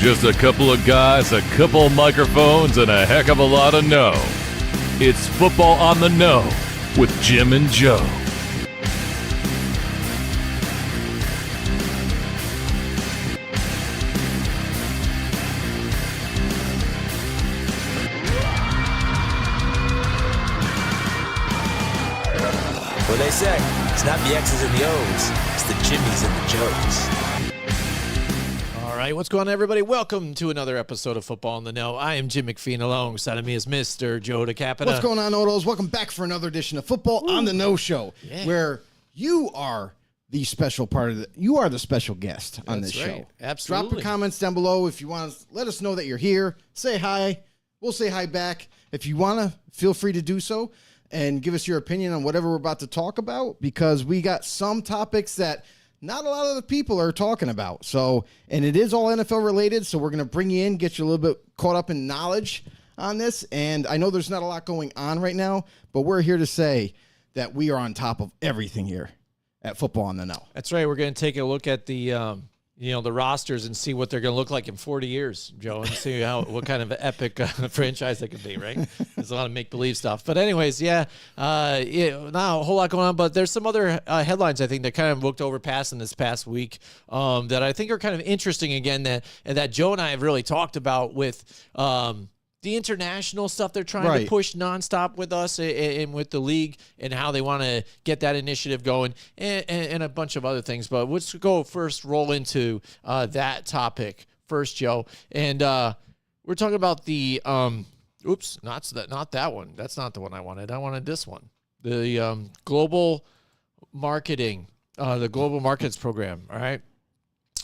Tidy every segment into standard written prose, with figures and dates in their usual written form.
Just a couple of guys, a couple of microphones, and a heck of a lot of know. It's Football on the Know with Jim and Joe. What they say, it's not the X's and the O's, it's the Jimmies and the Joes. All right, what's going on, everybody? Welcome to another episode of Football on the Know. I am Jim McPhee, alongside of me is Mr. Joe DeCapita. What's going on, Odos? Welcome back for another edition of Football on the Know Show, where you are the special part of you are the special guest on this show. Absolutely. Drop the comments down below if you want to let us know that you're here. Say hi. We'll say hi back. If you want to, feel free to do so and give us your opinion on whatever we're about to talk about, because we got some topics that not a lot of the people are talking about. So, and it is all NFL related, so we're going to bring you in, get you a little bit caught up in knowledge on this. And I know there's not a lot going on right now, but we're here to say that we are on top of everything here at Football on the Know. That's right. We're going to take a look at the the rosters and see what they're going to look like in 40 years, Joe, and see what kind of an epic franchise they could be, right? There's a lot of make-believe stuff. But anyways, not a whole lot going on, but there's some other headlines, I think, that kind of looked over past in this past week that I think are kind of interesting, again, that Joe and I have really talked about with the international stuff they're trying to push nonstop with us and with the league, and how they want to get that initiative going, and a bunch of other things. But let's roll into that topic first, Joe. And we're talking about the not that one. That's not the one I wanted. I wanted this one. The global marketing, the global markets program.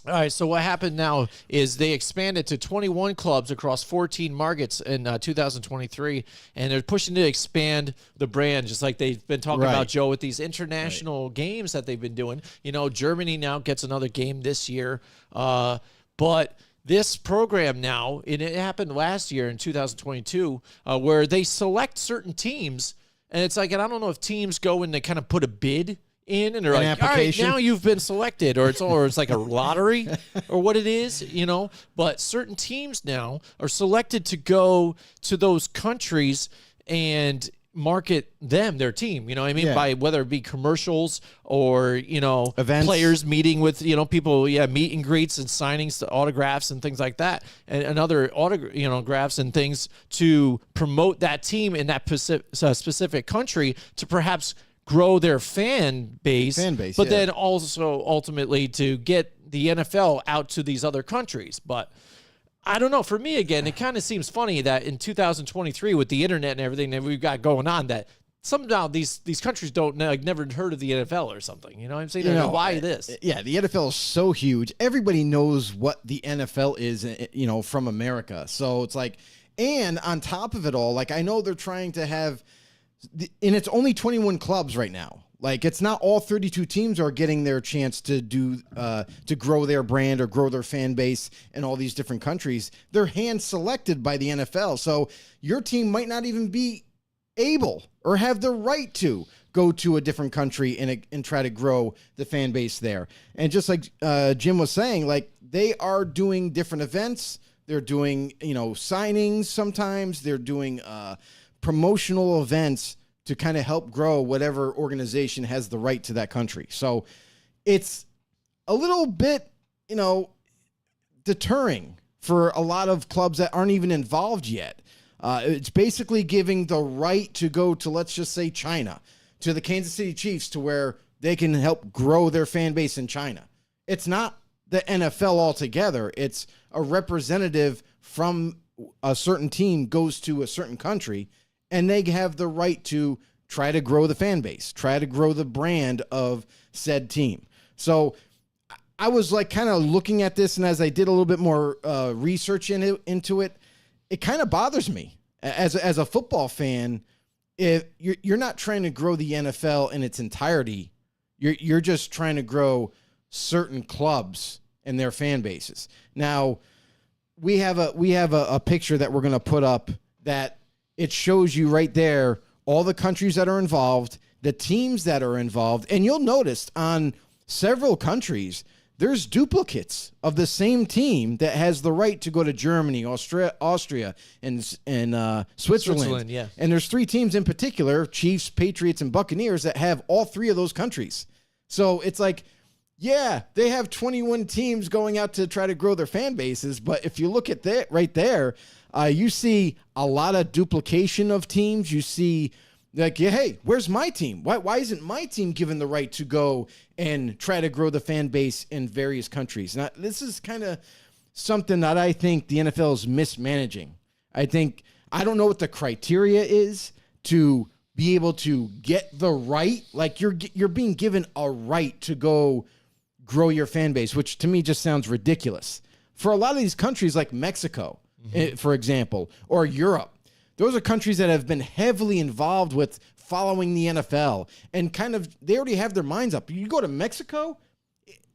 All right, so what happened now is they expanded to 21 clubs across 14 markets in 2023, and they're pushing to expand the brand, just like they've been talking about, Joe, with these international games that they've been doing. You know, Germany now gets another game this year, but this program now, and it happened last year in 2022, where they select certain teams, and it's like, and I don't know if teams go and they kind of put a bid in, and they're like, all right, now you've been selected, or it's like a lottery or what it is, but certain teams now are selected to go to those countries and market their team, by whether it be commercials or, events, players meeting with, people, meet and greets and signings, autographs and things like that, and other autographs and things to promote that team in that specific country to perhaps grow their fan base, but then also ultimately to get the NFL out to these other countries. But I don't know. For me, again, it kind of seems funny that in 2023, with the internet and everything that we've got going on, that somehow these countries don't never heard of the NFL or something. You know what I'm saying? Why this? Yeah, the NFL is so huge. Everybody knows what the NFL is, from America. So it's like, and on top of it all, like, I know they're trying to have, and it's only 21 clubs right now. Like, it's not all 32 teams are getting their chance to do to grow their brand or grow their fan base in all these different countries. They're hand selected by the NFL. So your team might not even be able or have the right to go to a different country and try to grow the fan base there. And just like Jim was saying, like, they are doing different events. They're doing, signings sometimes. They're doing promotional events to kind of help grow whatever organization has the right to that country. So it's a little bit, deterring for a lot of clubs that aren't even involved yet. It's basically giving the right to go to, let's just say, China, to the Kansas City Chiefs, to where they can help grow their fan base in China. It's not the NFL altogether. It's a representative from a certain team goes to a certain country, and they have the right to try to grow the fan base, try to grow the brand of said team. So I was like kind of looking at this, and as I did a little bit more research into it, it kind of bothers me as a football fan. If you're not trying to grow the NFL in its entirety, you're just trying to grow certain clubs and their fan bases. Now, we have a picture that we're going to put up that it shows you right there all the countries that are involved, the teams that are involved, and you'll notice on several countries there's duplicates of the same team that has the right to go to Germany, Austria, and Switzerland. Yeah. And there's 3 teams in particular, Chiefs, Patriots, and Buccaneers, that have all 3 of those countries. So it's like, yeah, they have 21 teams going out to try to grow their fan bases. But if you look at that right there, you see a lot of duplication of teams. You see, like, yeah, hey, where's my team? Why isn't my team given the right to go and try to grow the fan base in various countries? Now, this is kind of something that I think the NFL is mismanaging. I don't know what the criteria is to be able to get the right. Like, you're being given a right to go grow your fan base, which to me just sounds ridiculous. For a lot of these countries like Mexico, for example, or Europe, those are countries that have been heavily involved with following the NFL and they already have their minds up. You go to Mexico,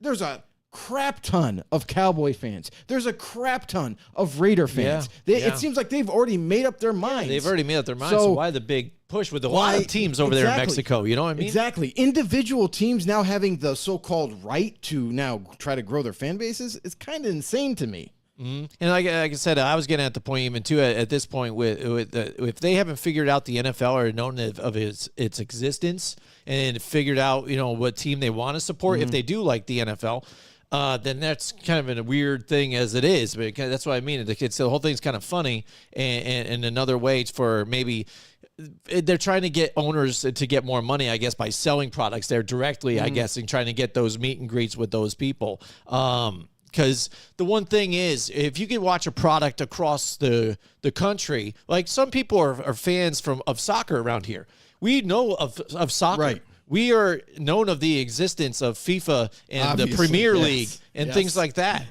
there's a crap ton of Cowboy fans. There's a crap ton of Raider fans. It seems like they've already made up their minds. They've already made up their minds. So why the big push with a lot of teams over there in Mexico? You know what I mean? Exactly. Individual teams now having the so-called right to now try to grow their fan bases is kind of insane to me. Mm-hmm. And like I said, I was getting at the point even too at this point if they haven't figured out the NFL or known of its existence and figured out what team they want to support, if they do like the NFL, then that's kind of a weird thing as it is. But that's what I mean. The whole thing's kind of funny, and another way for maybe they're trying to get owners to get more money, I guess, by selling products there directly, I guess, and trying to get those meet and greets with those people. Because the one thing is, if you can watch a product across the country, like some people are fans of soccer around here. We know of soccer. Right. We are known of the existence of FIFA and Obviously, the Premier yes. League and things like that.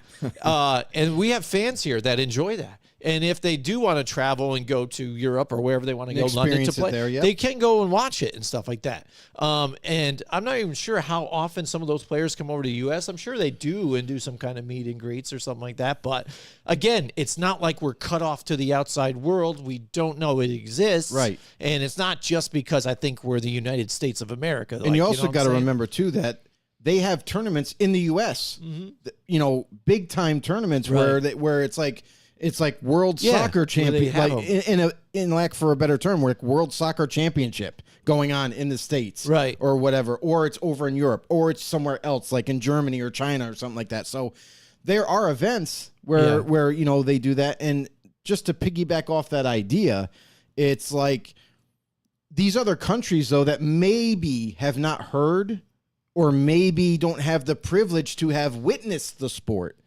And we have fans here that enjoy that. And if they do want to travel and go to Europe or wherever they want to go, London to play, they can go and watch it and stuff like that. And I'm not even sure how often some of those players come over to the U.S. I'm sure they do and do some kind of meet and greets or something like that. But again, it's not like we're cut off to the outside world. We don't know it exists. Right. And it's not just because I think we're the United States of America. And you also got to remember, too, that they have tournaments in the U.S., big time tournaments where it's like World Soccer Champion, like for a better term, like World Soccer Championship going on in the States, right, or whatever, or it's over in Europe, or it's somewhere else, like in Germany or China or something like that. So there are events where they do that, and just to piggyback off that idea, it's like these other countries though that maybe have not heard or maybe don't have the privilege to have witnessed the sport.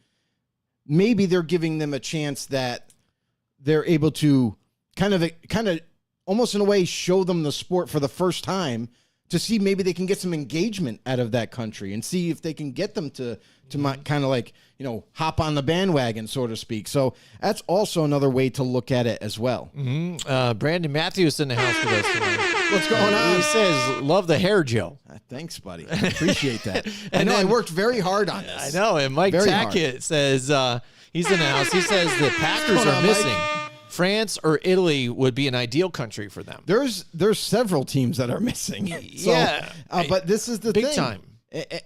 Maybe they're giving them a chance that they're able to kind of almost in a way show them the sport for the first time to see maybe they can get some engagement out of that country and see if they can get them to kind of like, hop on the bandwagon, so to speak. So that's also another way to look at it as well. Mm-hmm. Brandon Matthews in the house with us tonight. What's going on? He says, love the hair, Joe. Thanks, buddy. I appreciate that. And I worked very hard on this. I know. And Mike Tackett says, he's in the house. He says the Packers are missing. Mike? France or Italy would be an ideal country for them. There's several teams that are missing. But this is the big thing. Time.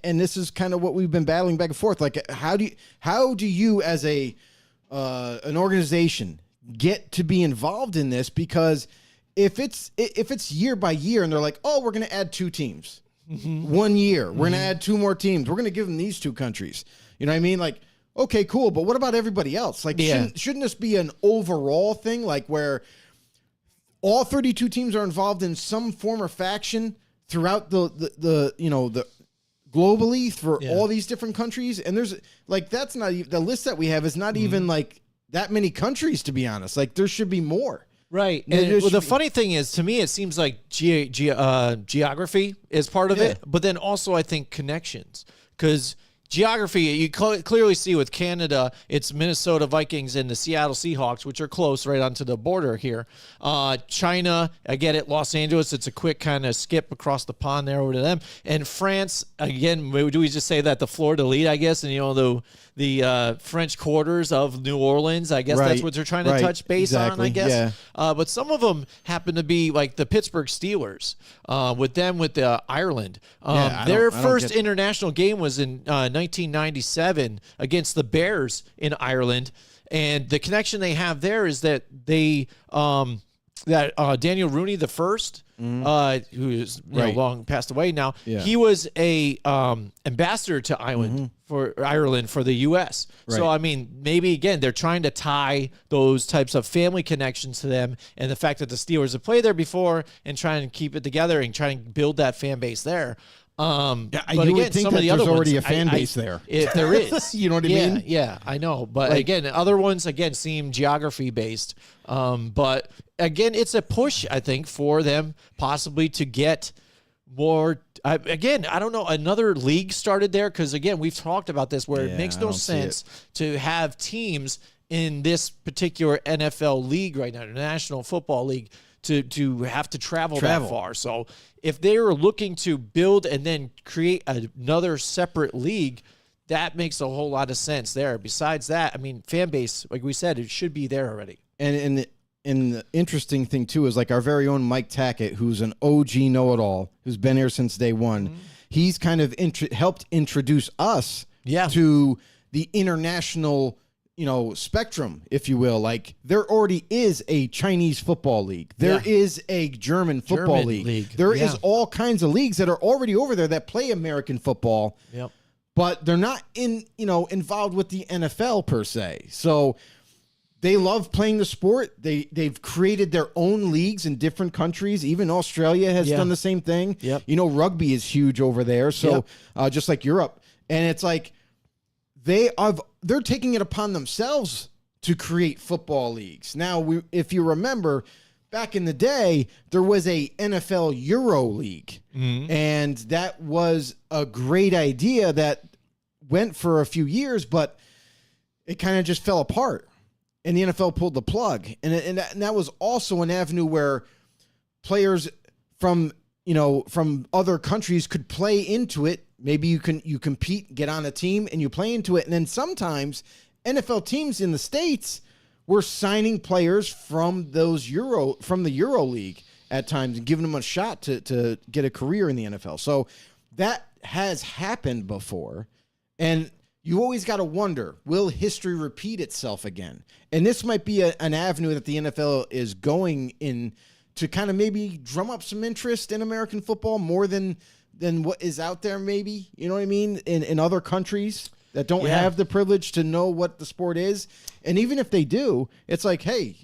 And this is kind of what we've been battling back and forth. Like, how do you as an organization get to be involved in this? Because if it's year by year and they're like, oh, we're going to add 2 teams. 1 year, we're going to add 2 more teams. We're going to give them these 2 countries. You know what I mean? Like, okay, cool. But what about everybody else? Like, shouldn't this be an overall thing? Like where all 32 teams are involved in some form or faction throughout the globally for all these different countries. And there's like, that's not the list that we have is not even like that many countries, to be honest. Like there should be more. Right. And the funny thing is, to me, it seems like geography is part of it, but then also I think connections, because geography, you clearly see with Canada, it's Minnesota Vikings and the Seattle Seahawks, which are close right onto the border here. China, I get it. Los Angeles, it's a quick kind of skip across the pond there over to them. And France, again, do we just say that the Florida lead, I guess, and the French quarters of New Orleans, I guess that's what they're trying to touch base on, I guess. Yeah. But some of them happen to be like the Pittsburgh Steelers, with Ireland. Their first international game was in 1997 against the Bears in Ireland. And the connection they have there is that they Daniel Rooney the first, who is long passed away now, he was a ambassador to Ireland for the U.S. Right. So I mean, maybe again they're trying to tie those types of family connections to them, and the fact that the Steelers have played there before, and trying to keep it together and trying to build that fan base there. But you again, would think some that of the there's other already ones, a fan base there. If there is, You know what I mean? Yeah, I know. But again, other ones again seem geography based. But again, it's a push, I think, for them possibly to get more. I don't know. Another league started there because again, we've talked about this where it makes no sense to have teams in this particular NFL league right now, the National Football League, to have to travel that far. So if they were looking to build and then create another separate league, that makes a whole lot of sense there. Besides that, I mean, fan base, like we said, it should be there already. And the interesting thing, too, is like our very own Mike Tackett, who's an OG know-it-all, who's been here since day one. He's kind of helped introduce us to the international spectrum, if you will. Like, there already is a Chinese football league. There is a German football league. There is all kinds of leagues that are already over there that play American football. Yep. But they're not involved with the NFL per se. So they love playing the sport. They've created their own leagues in different countries. Even Australia has done the same thing. Yep. Rugby is huge over there. So just like Europe. And it's like they're taking it upon themselves to create football leagues. Now, if you remember, back in the day, there was a NFL Euro League. And that was a great idea that went for a few years, but it kind of just fell apart. And the NFL pulled the plug. And that was also an avenue where players from other countries could play into it. Maybe you compete, get on a team, and you play into it. And then sometimes NFL teams in the States were signing players from the Euro League at times and giving them a shot to get a career in the NFL. So that has happened before. And you always got to wonder, will history repeat itself again? And this might be an avenue that the NFL is going in to kind of maybe drum up some interest in American football more than what is out there, maybe. You know what I mean? In other countries that don't have the privilege to know what the sport is. And even if they do, it's like, hey,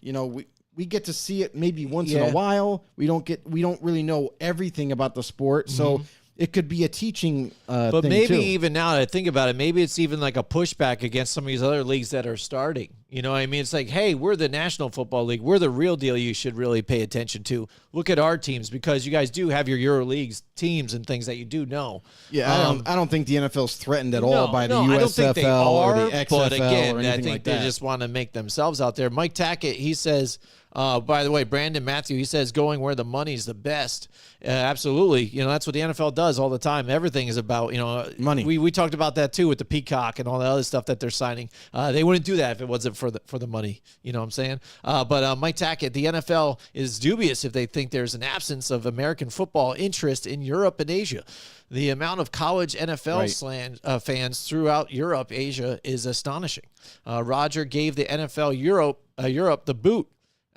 we get to see it maybe once in a while. We don't really know everything about the sport. So it could be a teaching but thing maybe too. even now that I think about it, maybe it's even like a pushback against some of these other leagues that are starting. You know what I mean? It's like, hey, we're the National Football League. We're the real deal you should really pay attention to. Look at our teams because you guys do have your Euro Leagues teams and things that you do know. Yeah, I don't think the NFL's threatened at all by the USFL I don't think they are, or the XFL but again, or I anything think like they that. just want to make themselves out there. Mike Tackett, he says, by the way, Brandon Matthew, he says going where the money's the best. Absolutely. That's what the NFL does all the time. Everything is about, money. We talked about that too with the Peacock and all the other stuff that they're signing. They wouldn't do that if it wasn't for the money. You know what I'm saying? But Mike Tackett, the NFL is dubious if they think there's an absence of American football interest in Europe and Asia. The amount of college NFL fans throughout Europe, Asia is astonishing. Roger gave the NFL Europe the boot.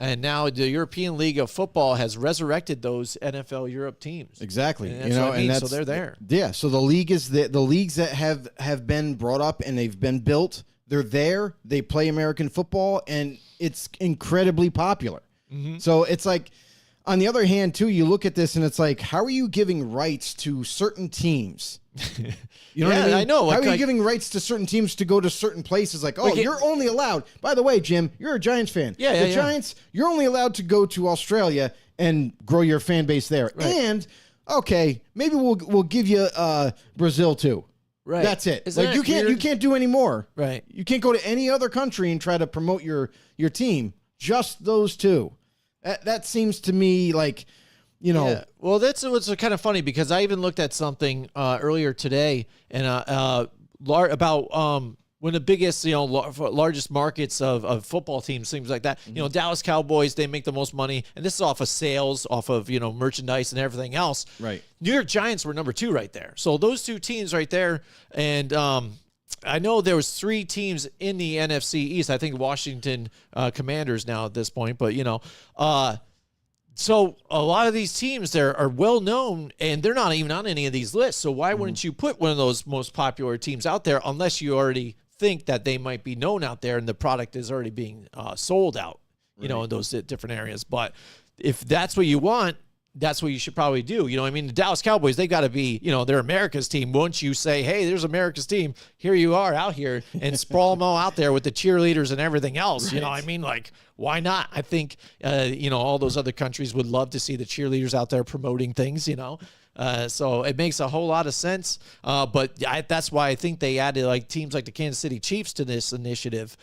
And now the European League of Football has resurrected those NFL Europe teams. Exactly. And that's what I mean. So they're there. Yeah. So the leagues that have been brought up and they've been built, they're there. They play American football, and it's incredibly popular. So it's like, on the other hand, too, you look at this and it's like, how are you giving rights to certain teams? You know what I mean? I know. How are you giving rights to certain teams to go to certain places? Like, you're only allowed. By the way, Jim, you're a Giants fan. The Giants, you're only allowed to go to Australia and grow your fan base there. Right. And okay, maybe we'll give you Brazil too. Right. That's it. Isn't you can't do any more. Right. You can't go to any other country and try to promote your team. Just those two. That seems to me like, Yeah. Well, that's what's kind of funny because I even looked at something earlier today and about one of the biggest, largest markets of football teams, things like that. Dallas Cowboys, they make the most money, and this is off of sales, off of, merchandise and everything else. Right. New York Giants were number 2 right there. So those 2 teams right there, and I know there was 3 teams in the NFC East. I think Washington Commanders now at this point, but so a lot of these teams there are well known, and they're not even on any of these lists. So why wouldn't you put one of those most popular teams out there unless you already think that they might be known out there and the product is already being sold out, in those different areas. But if that's what you want, that's what you should probably do. The Dallas Cowboys, they got to be, they're America's team. Once you say, hey, there's America's team, here you are out here, and sprawl them all out there with the cheerleaders and everything else. Like, why not? I think, all those other countries would love to see the cheerleaders out there promoting things, so it makes a whole lot of sense. But that's why I think they added teams like the Kansas City Chiefs to this initiative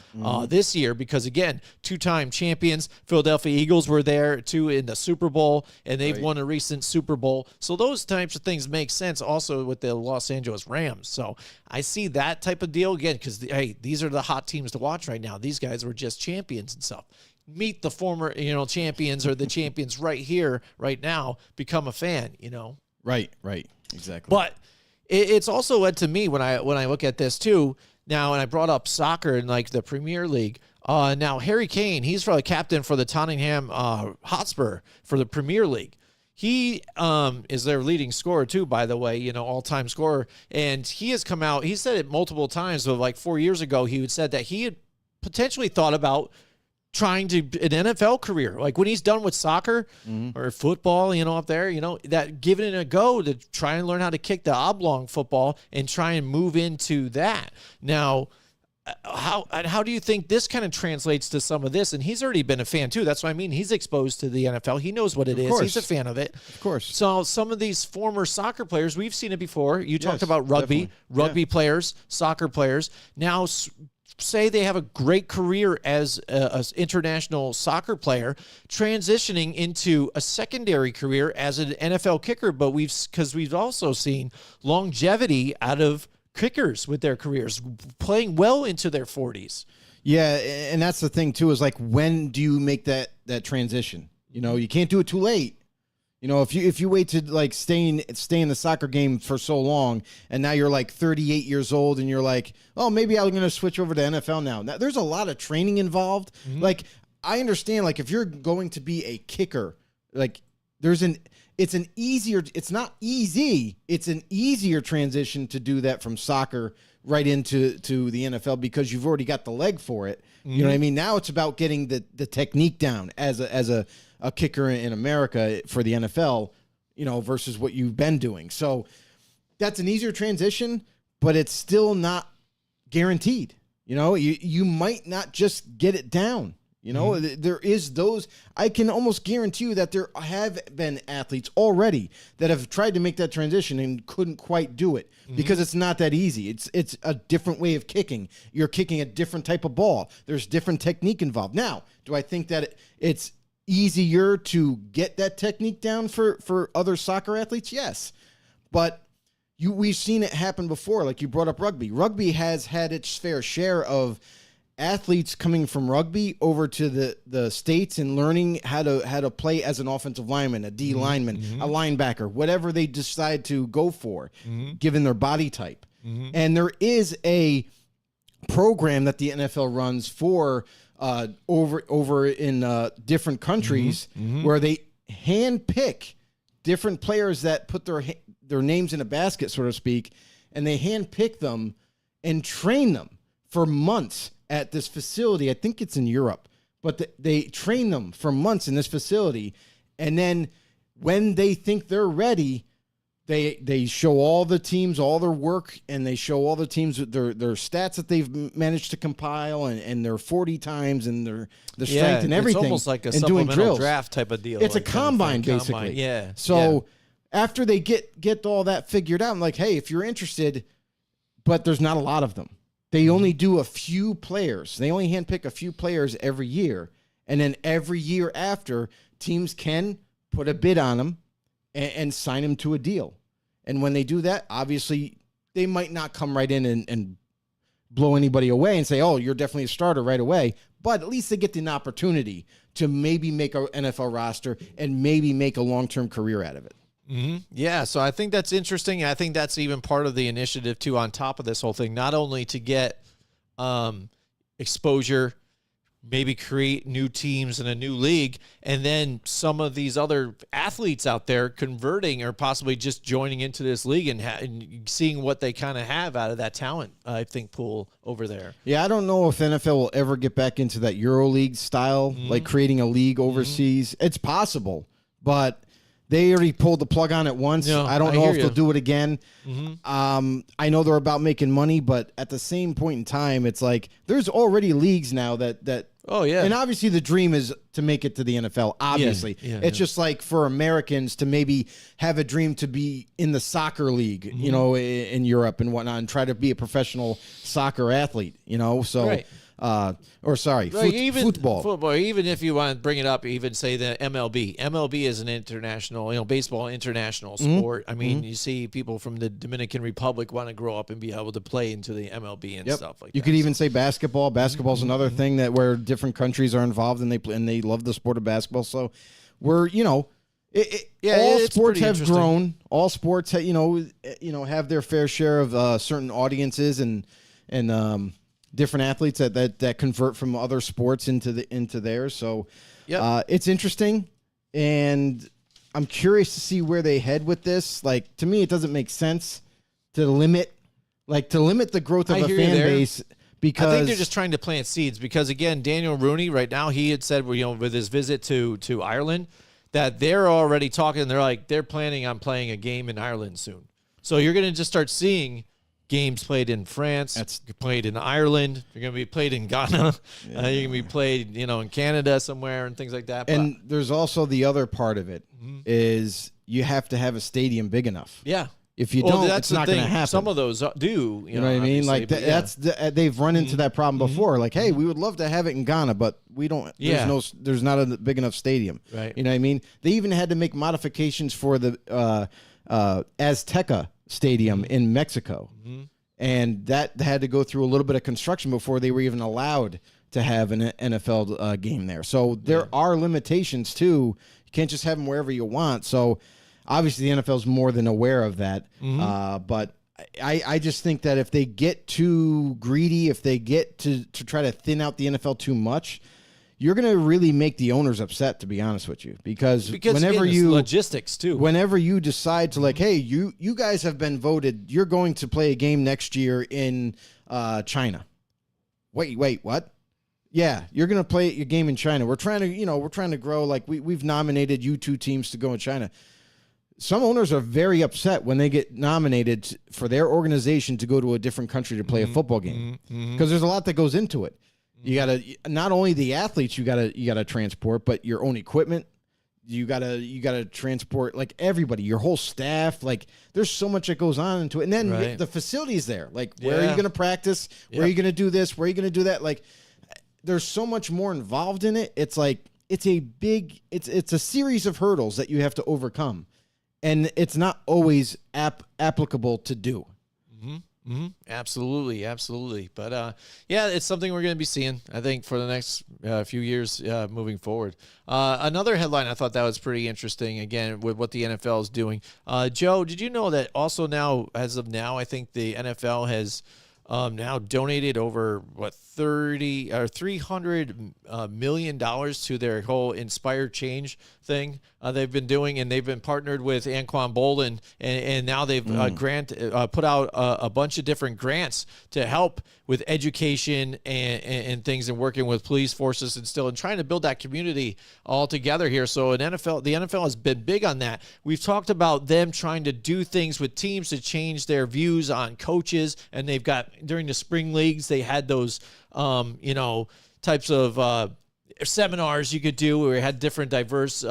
this year, because again, 2-time champions, Philadelphia Eagles were there too in the Super Bowl, and they've won a recent Super Bowl. So those types of things make sense also with the Los Angeles Rams. So I see that type of deal again, because these are the hot teams to watch right now. These guys were just champions and stuff. Meet the former, champions or the champions right here, right now, become a fan, Right, exactly. But it's also led to me when I look at this too now, and I brought up soccer in the Premier League. Now Harry Kane, he's probably captain for the Tottenham Hotspur for the Premier League. He is their leading scorer too, by the way, all-time scorer. And he has come out, he said it multiple times, but 4 years ago, he had said that he had potentially thought about trying to an NFL career, when he's done with soccer or football, up there, that giving it a go to try and learn how to kick the oblong football and try and move into that. Now, how do you think this kind of translates to some of this? And he's already been a fan too. That's what I mean. He's exposed to the NFL. He knows what it is. He's a fan of it. Of course. So some of these former soccer players, we've seen it before. You talked about definitely. rugby players, soccer players. Now, say they have a great career as an international soccer player, transitioning into a secondary career as an NFL kicker. But because we've also seen longevity out of kickers with their careers, playing well into their 40s. Yeah, and that's the thing too, is when do you make that transition? You can't do it too late. If you wait to stay in the soccer game for so long, and now you're 38 years old, and you're oh, maybe I'm going to switch over to NFL now. Now there's a lot of training involved. I understand, if you're going to be a kicker, it's an easier transition to do that from soccer right into the NFL, because you've already got the leg for it. You know what I mean? Now it's about getting the technique down as a kicker in America for the NFL, versus what you've been doing. So that's an easier transition, but it's still not guaranteed. You might not just get it down. There is those. I can almost guarantee you that there have been athletes already that have tried to make that transition and couldn't quite do it because it's not that easy. It's a different way of kicking. You're kicking a different type of ball. There's different technique involved. Now, do I think that it's easier to get that technique down for other soccer athletes? Yes, but we've seen it happen before. Like you brought up rugby. Rugby has had its fair share of athletes coming from rugby over to the States and learning how to play as an offensive lineman, a D lineman, a linebacker, whatever they decide to go for, given their body type. And there is a program that the NFL runs for over in different countries where they handpick different players that put their names in a basket, so to speak, and they handpick them and train them for months at this facility. I think it's in Europe, but they train them for months in this facility. And then when they think they're ready, they show all the teams, all their work, and they show all the teams their stats that they've managed to compile and their 40 times and their strength and everything. It's almost like a and doing supplemental drills. draft type of deal. It's like a combine, basically. Yeah. So after they get all that figured out, I'm like, hey, if you're interested, but there's not a lot of them. They only do a few players. They only handpick a few players every year. And then every year after, teams can put a bid on them and sign them to a deal. And when they do that, obviously, they might not come right in and blow anybody away and say, oh, you're definitely a starter right away. But at least they get an opportunity to maybe make an NFL roster and maybe make a long-term career out of it. Mm-hmm. Yeah, so I think that's interesting. I think that's even part of the initiative, too, on top of this whole thing, not only to get exposure, maybe create new teams in a new league, and then some of these other athletes out there converting or possibly just joining into this league and seeing what they kind of have out of that talent, I think, pool over there. Yeah, I don't know if NFL will ever get back into that EuroLeague style, like creating a league overseas. It's possible, but they already pulled the plug on it once. Yeah, I don't know if you. they'll do it again. I know they're about making money, but at the same point in time, it's like there's already leagues now that Oh, yeah. and obviously the dream is to make it to the NFL, obviously. It's just like for Americans to maybe have a dream to be in the soccer league, you know, in Europe and whatnot, and try to be a professional soccer athlete, you know? So, Right. Football. Even if you want to bring it up, even say the MLB. MLB is an international, baseball international sport. I mean, you see people from the Dominican Republic want to grow up and be able to play into the MLB and stuff like that. You could even say basketball. Basketball's another thing that where different countries are involved and they love the sport of basketball. So we're, all sports have grown. All sports, have their fair share of certain audiences and different athletes that convert from other sports into theirs. So it's interesting, and I'm curious to see where they head with this. Like, to me, it doesn't make sense to limit the growth of a fan base, because I think they're just trying to plant seeds, because again, Daniel Rooney right now, he had said, with his visit to Ireland, that they're already talking. They're planning on playing a game in Ireland soon. So you're going to just start seeing games played in France, played in Ireland. You're going to be played in Ghana. You're going to be played, in Canada somewhere and things like that. And there's also the other part of it is you have to have a stadium big enough. Yeah. If you don't, it's not going to happen. Some of those do. You know what I mean? Like they've run into that problem before. Like, hey, we would love to have it in Ghana, but we don't. Yeah. There's not a big enough stadium. Right. You know what I mean? They even had to make modifications for the Azteca Stadium in Mexico, and that had to go through a little bit of construction before they were even allowed to have an NFL game there. So there are limitations too. You can't just have them wherever you want. So obviously the NFL is more than aware of that. But I just think that if they get too greedy, if they get to try to thin out the NFL too much, you're going to really make the owners upset, to be honest with you, because whenever again, logistics too. Whenever you decide to hey, you guys have been voted, you're going to play a game next year in China. Wait, what? Yeah, you're going to play your game in China. We're trying to grow. Like we've nominated U2 teams to go in China. Some owners are very upset when they get nominated for their organization to go to a different country to play a football game, because there's a lot that goes into it. You gotta, not only the athletes you gotta transport, but your own equipment. You gotta transport, like, everybody, your whole staff. Like, there's so much that goes on into it, and then the facilities there. Like, where are you gonna practice? Where are you gonna do this? Where are you gonna do that? Like, there's so much more involved in it. It's like it's a series of hurdles that you have to overcome, and it's not always applicable to do. Absolutely. But it's something we're going to be seeing, I think, for the next few years moving forward. Another headline I thought that was pretty interesting, again, with what the NFL is doing. Joe, did you know that also now, as of now, I think the NFL has now donated over $300 million to their whole Inspire Change thing they've been doing, and they've been partnered with Anquan Bolden, and now they've put out a bunch of different grants to help with education and things, and working with police forces and trying to build that community all together here. So the NFL has been big on that. We've talked about them trying to do things with teams to change their views on coaches, and they've got, during the spring leagues, they had those types of seminars you could do where we had different diverse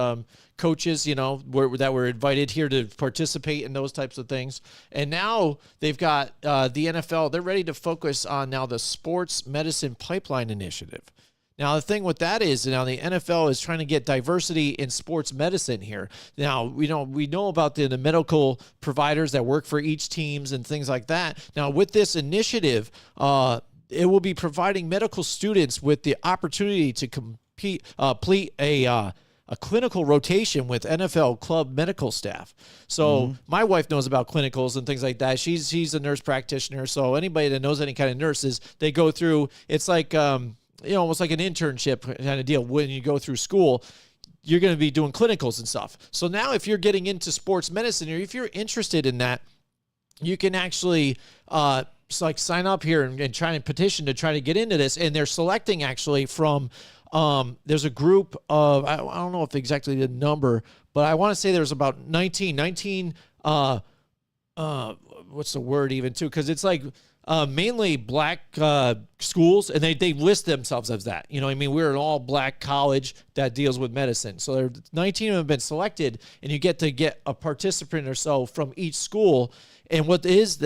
coaches, that were invited here to participate in those types of things. And now they've got the NFL, they're ready to focus on now the Sports Medicine Pipeline Initiative Now, the thing with that is now the NFL is trying to get diversity in sports medicine here. Now, we know about the medical providers that work for each teams and things like that. Now, with this initiative, it will be providing medical students with the opportunity to complete a clinical rotation with NFL club medical staff. So my wife knows about clinicals and things like that. She's a nurse practitioner. So anybody that knows any kind of nurses, they go through, it's like, almost like an internship kind of deal. When you go through school, you're going to be doing clinicals and stuff. So now if you're getting into sports medicine, or if you're interested in that, you can actually, sign up here and try and petition to try to get into this. And they're selecting actually from, there's a group of, I don't know if exactly the number, but I want to say there's about 19, what's the word even too? Cause it's like, mainly black schools, and they list themselves as that. You know what I mean? We're an all-black college that deals with medicine. So there 19 of them have been selected, and you get to get a participant or so from each school. And what it is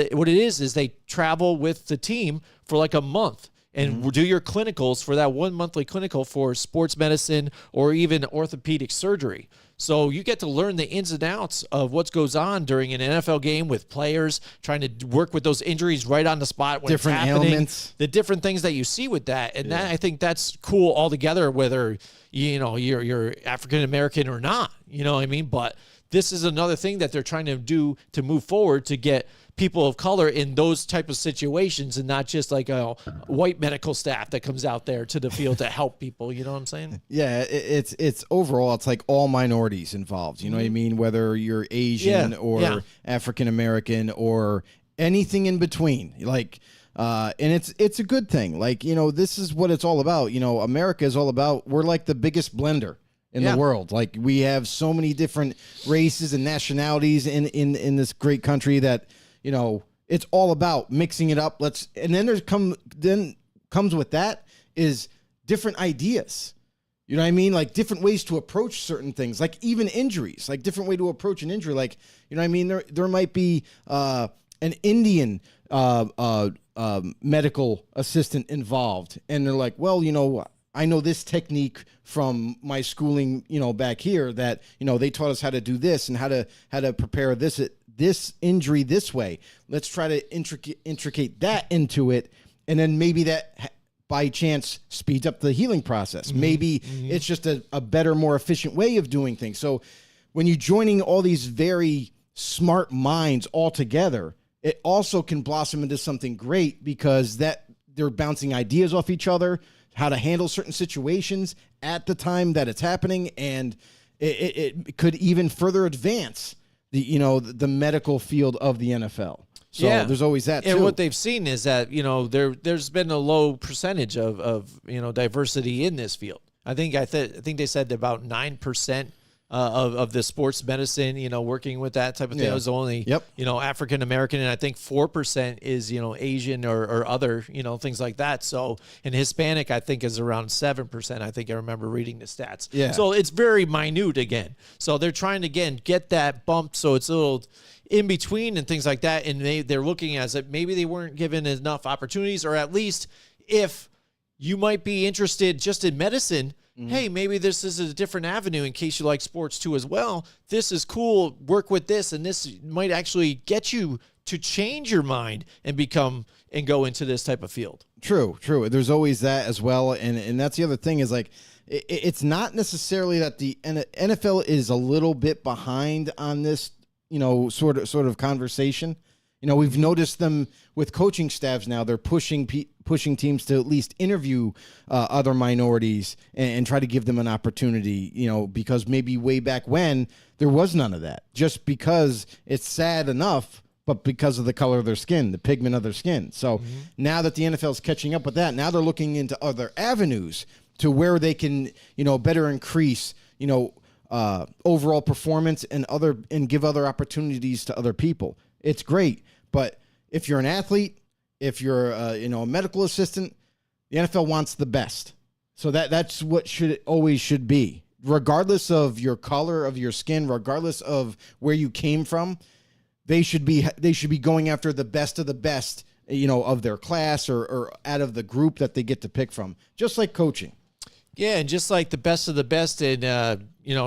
they travel with the team for like a month and do your clinicals for that 1 monthly clinical for sports medicine or even orthopedic surgery. So you get to learn the ins and outs of what goes on during an NFL game with players, trying to work with those injuries right on the spot when Different it's happening, ailments. the different things that you see with that. And that, I think that's cool altogether, whether, you're African American or not, you know what I mean? But this is another thing that they're trying to do to move forward to get people of color in those type of situations, and not just like a white medical staff that comes out there to the field to help people. You know what I'm saying? Yeah, it's overall, it's like all minorities involved. You know what I mean? Whether you're Asian or African American or anything in between. Like, and it's a good thing. Like, this is what it's all about. America is all about, we're like the biggest blender in the world. Like, we have so many different races and nationalities in this great country that, it's all about mixing it up. And then comes with that is different ideas. You know what I mean? Like different ways to approach certain things, like even injuries, like different way to approach an injury. Like, you know what I mean? There might be an Indian medical assistant involved, and they're like, well, I know this technique from my schooling, back here that, they taught us how to do this and how to prepare this injury this way. Let's try to intricate that into it. And then maybe that by chance speeds up the healing process. Maybe it's just a better, more efficient way of doing things. So when you're joining all these very smart minds all together, it also can blossom into something great, because that they're bouncing ideas off each other, how to handle certain situations at the time that it's happening. And it could even further advance the medical field of the NFL. So there's always that too. And what they've seen is that, there's been a low percentage of diversity in this field. I think they said that about 9% of the sports medicine, working with that type of thing is only, African American, and I think 4% is, Asian or other, things like that. So, and Hispanic, I think, is around 7%. I think I remember reading the stats. Yeah. So it's very minute again. So they're trying to, again, get that bump so it's a little in between and things like that. And they're looking at it, maybe they weren't given enough opportunities, or at least if you might be interested just in medicine, hey, maybe this is a different avenue in case you like sports too as well. This is cool. Work with this, and this might actually get you to change your mind and go into this type of field. True. There's always that as well, and that's the other thing is like it's not necessarily that the NFL is a little bit behind on this, sort of conversation. We've noticed them with coaching staffs now. They're pushing teams to at least interview other minorities and try to give them an opportunity, because maybe way back when there was none of that, just because it's sad enough, but because of the color of their skin, the pigment of their skin. So now that the NFL is catching up with that, now they're looking into other avenues to where they can, better increase, overall performance and give other opportunities to other people. It's great. But if you're an athlete, if you're a medical assistant, the NFL wants the best. So that's what always should be, regardless of your color of your skin, regardless of where you came from. They should be going after the best of the best, of their class or out of the group that they get to pick from, just like coaching. Yeah, and just like the best of the best in,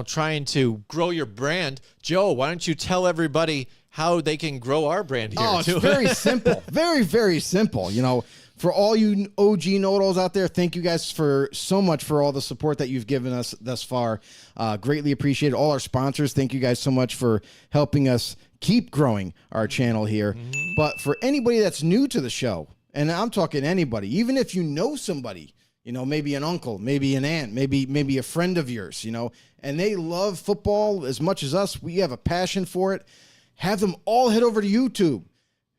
trying to grow your brand, Joe, why don't you tell everybody how they can grow our brand here? It's very simple. Very, very simple. For all you OG know-it-alls out there, thank you guys so much for all the support that you've given us thus far. Greatly appreciate it. All our sponsors, thank you guys so much for helping us keep growing our channel here. Mm-hmm. But for anybody that's new to the show, and I'm talking anybody, even if you know somebody, maybe an uncle, maybe an aunt, maybe a friend of yours, and they love football as much as us, we have a passion for it, have them all head over to YouTube.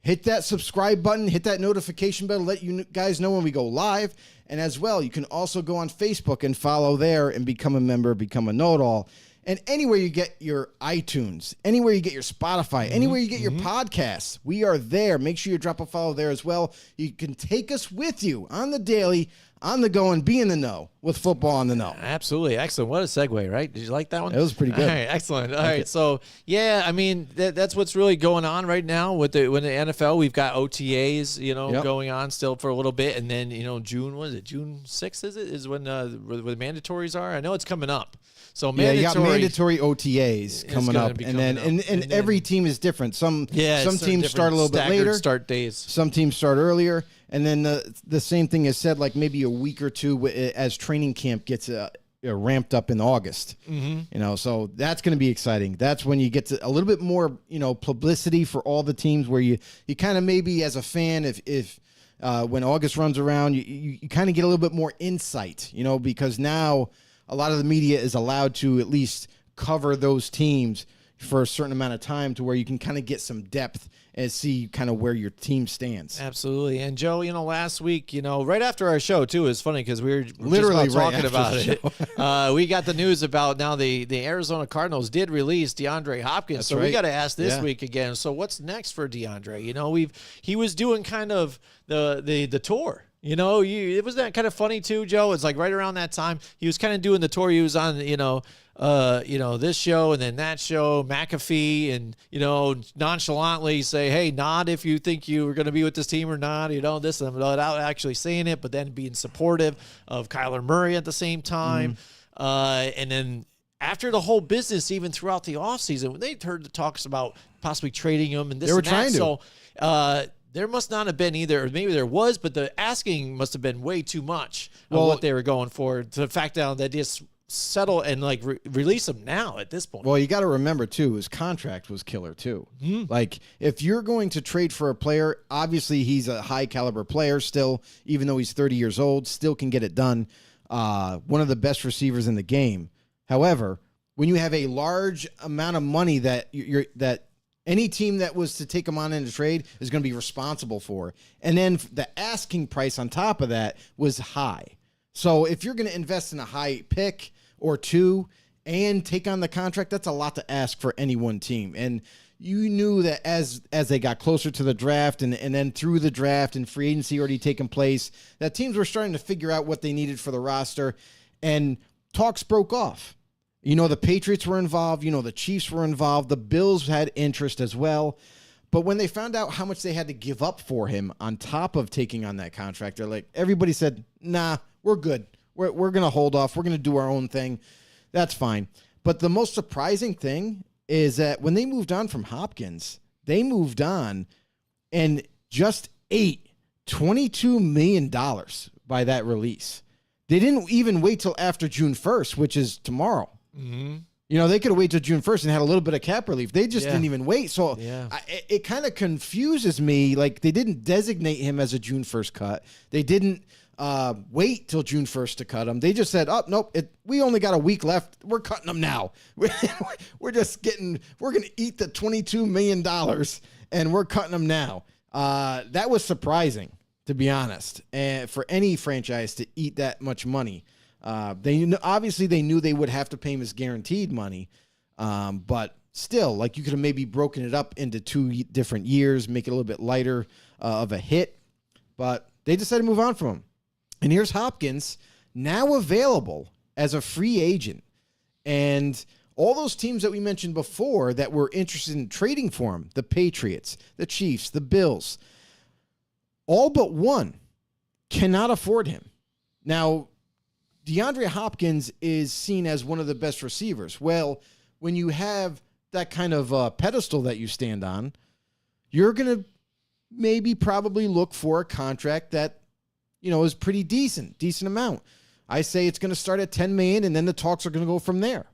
Hit that subscribe button, hit that notification bell, let you guys know when we go live. And as well, you can also go on Facebook and follow there and become a member, become a know-it-all. And anywhere you get your iTunes, anywhere you get your Spotify, anywhere you get your podcasts, we are there. Make sure you drop a follow there as well. You can take us with you on the daily, on the go, and be in the know with Football on the Know. Absolutely. Excellent. What a segue, right? Did you like that one? It was pretty good. All right. Excellent. All right. So, yeah, I mean, that's what's really going on right now with the NFL. We've got OTAs, going on still for a little bit. And then, June 6th is when the mandatories are? I know it's coming up. So you got mandatory OTAs coming up, and then every team is different. Some teams start a little bit later. Start days. Some teams start earlier, and then the same thing is said like maybe a week or two as training camp gets ramped up in August. Mm-hmm. So that's going to be exciting. That's when you get to a little bit more publicity for all the teams, where you kind of maybe as a fan, if when August runs around, you kind of get a little bit more insight, because now a lot of the media is allowed to at least cover those teams for a certain amount of time, to where you can kind of get some depth and see kind of where your team stands. Absolutely. And Joe, last week, right after our show too, it's funny because we were literally just talking about it. We got the news about now the Arizona Cardinals did release DeAndre Hopkins. That's so right. We got to ask this week again. So what's next for DeAndre? He was doing kind of the tour. It was that kind of funny too, Joe. It's like right around that time he was kind of doing the tour. He was on, this show and then that show, McAfee, and nonchalantly say, "Hey, nod if you think you were going to be with this team or not." This and without actually saying it, but then being supportive of Kyler Murray at the same time, and then after the whole business, even throughout the offseason, when they heard the talks about possibly trading him and this, they were and trying that, to. so. There must not have been either, or maybe there was, but the asking must have been way too much of what they were going for, to the fact that they just settle and release him now at this point. Well, you got to remember too, his contract was killer too. Mm-hmm. Like if you're going to trade for a player, obviously he's a high caliber player still, even though he's 30 years old, still can get it done. One of the best receivers in the game. However, when you have a large amount of money that any team that was to take him on in a trade is going to be responsible for. And then the asking price on top of that was high. So if you're going to invest in a high pick or two and take on the contract, that's a lot to ask for any one team. And you knew that as they got closer to the draft and then through the draft and free agency already taking place, that teams were starting to figure out what they needed for the roster, and talks broke off. The Patriots were involved. The Chiefs were involved. The Bills had interest as well. But when they found out how much they had to give up for him on top of taking on that contract, everybody said, nah, we're good. We're going to hold off. We're going to do our own thing. That's fine. But the most surprising thing is that when they moved on from Hopkins, they moved on and just ate $22 million by that release. They didn't even wait till after June 1st, which is tomorrow. Mm-hmm. They could have waited till June 1st and had a little bit of cap relief. They just didn't even wait. So it kind of confuses me. Like they didn't designate him as a June 1st cut. They didn't wait till June 1st to cut him. They just said, "Oh, nope, we only got a week left. We're cutting him now. we're going to eat the $22 million and we're cutting him now." That was surprising, to be honest, and for any franchise to eat that much money. They knew they would have to pay him his guaranteed money, but still, you could have maybe broken it up into 2 different years, make it a little bit lighter of a hit, but they decided to move on from him. And here's Hopkins, now available as a free agent, and all those teams that we mentioned before that were interested in trading for him, the Patriots, the Chiefs, the Bills, all but one cannot afford him. Now, DeAndre Hopkins is seen as one of the best receivers. Well, when you have that kind of pedestal that you stand on, you're going to probably look for a contract that, is pretty decent amount. I say it's going to start at $10 million, and then the talks are going to go from there.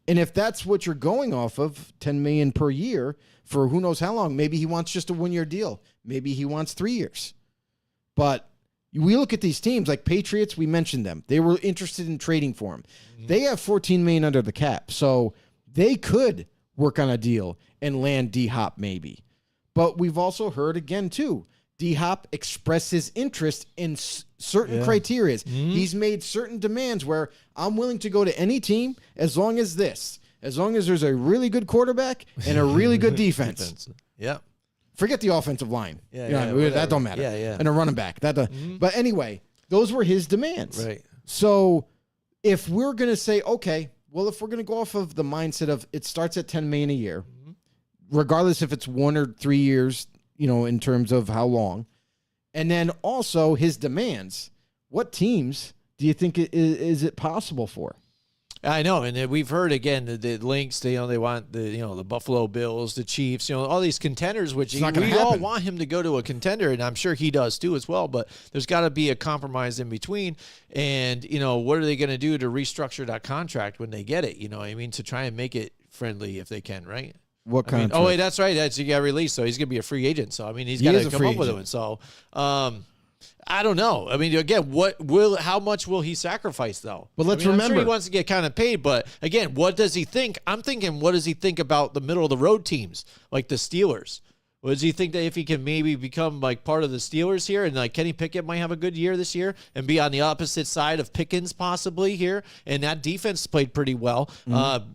And if that's what you're going off of, $10 million per year for who knows how long, maybe he wants just a 1-year deal. Maybe he wants 3 years. But we look at these teams like Patriots, we mentioned them. They were interested in trading for him. Mm-hmm. They have $14 million under the cap, so they could work on a deal and land D-Hop maybe. But we've also heard again, too, D-Hop expresses interest in certain criteria. Mm-hmm. He's made certain demands where I'm willing to go to any team as long as there's a really good quarterback and a really good defense. Yeah. Forget the offensive line. That don't matter. Yeah. And a running back. But anyway, those were his demands. Right. So if we're going to say, okay, well, if we're going to go off of the mindset of it starts at $10 million a year, regardless if it's 1 or 3 years, in terms of how long, and then also his demands, what teams do you think is it possible for? I know, and we've heard again the links. They want the Buffalo Bills, the Chiefs, all these contenders. Which we all want him to go to a contender, and I'm sure he does too as well. But there's got to be a compromise in between. And what are they going to do to restructure that contract when they get it? To try and make it friendly if they can, right? What contract? Oh wait, that's right. He got released, so he's gonna be a free agent. So he's got to come up with it. So I don't know. Again, how much will he sacrifice though? But let's remember, I'm sure he wants to get kind of paid. But again, what does he think? I'm thinking, what does he think about the middle of the road teams like the Steelers? What does he think that if he can maybe become like part of the Steelers here, and like Kenny Pickett might have a good year this year and be on the opposite side of Pickens possibly here, and that defense played pretty well.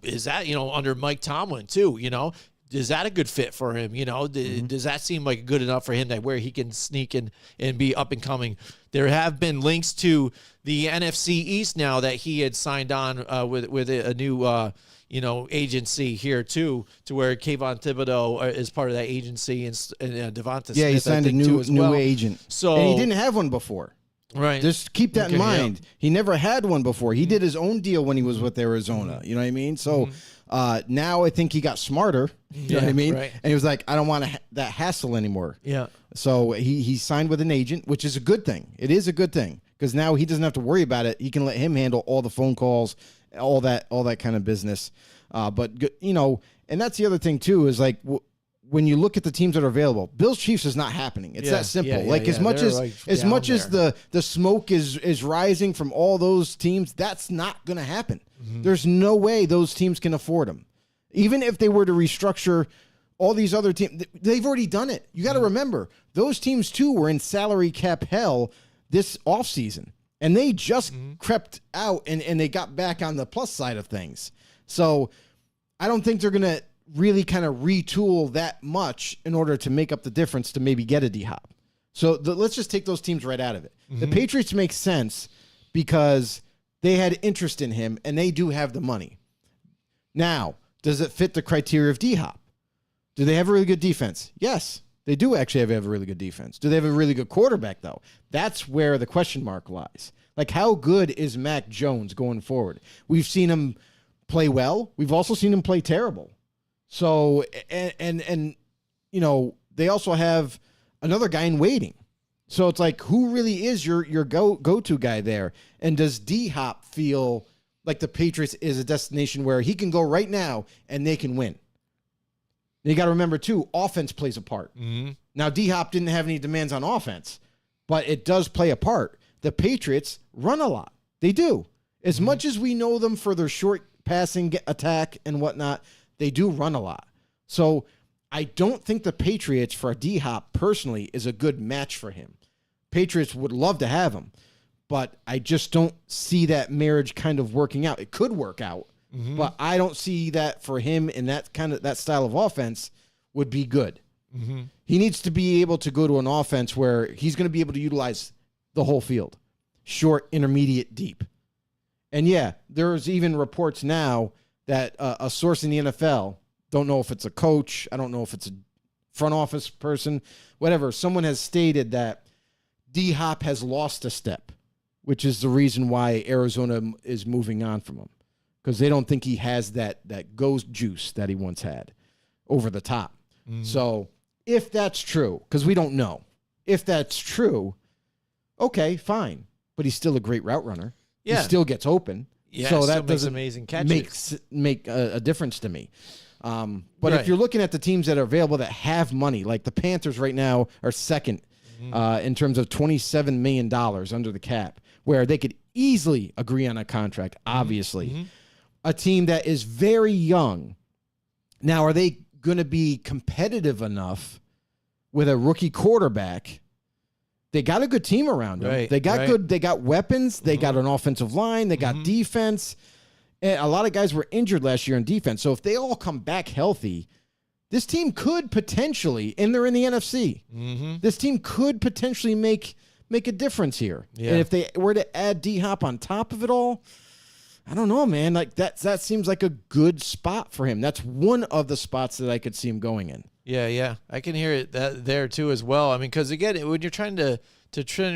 Is that under Mike Tomlin too? Is that a good fit for him? Does that seem like good enough for him that where he can sneak in and be up and coming? There have been links to the NFC East now that he had signed on with a new agency here too, to where Kayvon Thibodeau is part of that agency, and Devonta Smith. Yeah, he signed a new agent. So and he didn't have one before. Right. Just keep that in mind. Yeah. He never had one before. He did his own deal when he was with Arizona. You know what I mean? So now I think he got smarter. You know what I mean? Right. And he was like, I don't want that hassle anymore. Yeah. So he signed with an agent, which is a good thing. It is a good thing because now he doesn't have to worry about it. He can let him handle all the phone calls, all that kind of business. But and that's the other thing too is like when you look at the teams that are available, Bills Chiefs is not happening. It's that simple. As much as the smoke is rising from all those teams, that's not going to happen. Mm-hmm. There's no way those teams can afford them. Even if they were to restructure all these other teams, they've already done it. You got to remember, those teams too were in salary cap hell this offseason, and they just crept out and they got back on the plus side of things. So I don't think they're going to really kind of retool that much in order to make up the difference to maybe get a D-Hop. So let's just take those teams right out of it. Mm-hmm. The Patriots make sense because they had interest in him and they do have the money. Now, does it fit the criteria of D-Hop? Do they have a really good defense? Yes, they do actually have a really good defense. Do they have a really good quarterback, though? That's where the question mark lies. Like, how good is Mac Jones going forward? We've seen him play well. We've also seen him play terrible. So, and they also have another guy in waiting. So it's like, who really is your go-to guy there? And does D-Hop feel like the Patriots is a destination where he can go right now and they can win? You got to remember, too, offense plays a part. Mm-hmm. Now, D-Hop didn't have any demands on offense, but it does play a part. The Patriots run a lot. They do. As much as we know them for their short passing attack and whatnot, they do run a lot. So I don't think the Patriots for D-Hop personally is a good match for him. Patriots would love to have him, but I just don't see that marriage kind of working out. It could work out, but I don't see that for him in that style of offense would be good. Mm-hmm. He needs to be able to go to an offense where he's going to be able to utilize the whole field, short, intermediate, deep. And yeah, there's even reports now that a source in the NFL, don't know if it's a coach, I don't know if it's a front office person, whatever, someone has stated that D-Hop has lost a step which is the reason why Arizona is moving on from him, because they don't think he has that ghost juice that he once had over the top. So if that's true, because we don't know, if that's true, okay, fine. But he's still a great route runner. Yeah. He still gets open. Yeah, so still that makes doesn't amazing catches. make a difference to me. But Right. if you're looking at the teams that are available that have money, like the Panthers right now are second in terms of $27 million under the cap, where they could easily agree on a contract, obviously. A team that is very young. Now, are they going to be competitive enough with a rookie quarterback? They got a good team around them. Right, They got right. they got weapons. They got an offensive line. They got defense. And a lot of guys were injured last year in defense. So if they all come back healthy, this team could potentially, and they're in the NFC, this team could potentially make a difference here. Yeah. And if they were to add D-Hop on top of it all, I don't know, man. Like that seems like a good spot for him. That's one of the spots that I could see him going in. Yeah. I can hear it there too as well. I mean, because again, when you're trying to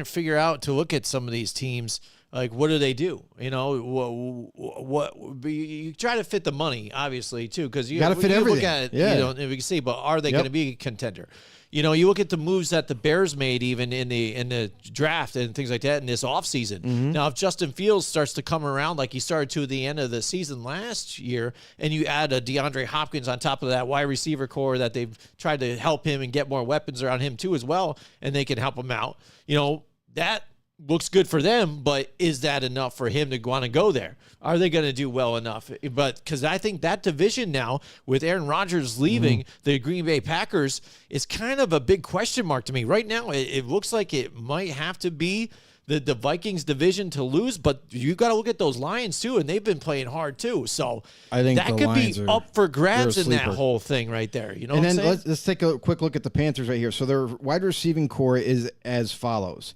figure out to look at some of these teams, like what do they do? You know, what you try to fit the money, obviously, too, because you gotta fit everything. Look at it, Yeah. you know, and we can see, but are they Yep. going to be a contender? You know, you look at the moves that the Bears made even in the draft and things like that in this offseason. Now, if Justin Fields starts to come around like he started to at the end of the season last year, and you add a DeAndre Hopkins on top of that wide receiver core that they've tried to help him and get more weapons around him too as well, and they can help him out, you know, that looks good for them, but is that enough for him to want to go there? Are they going to do well enough? But because I think that division now, with Aaron Rodgers leaving the Green Bay Packers, is kind of a big question mark to me. Right now, it looks like it might have to be the Vikings division to lose, but you got to look at those Lions too, and they've been playing hard too. So I think that the could Lions be are- up for grabs they're a in that sleeper. whole thing right there. You know And what I'm then saying? let's take a quick look at the Panthers right here. So their wide receiving core is as follows.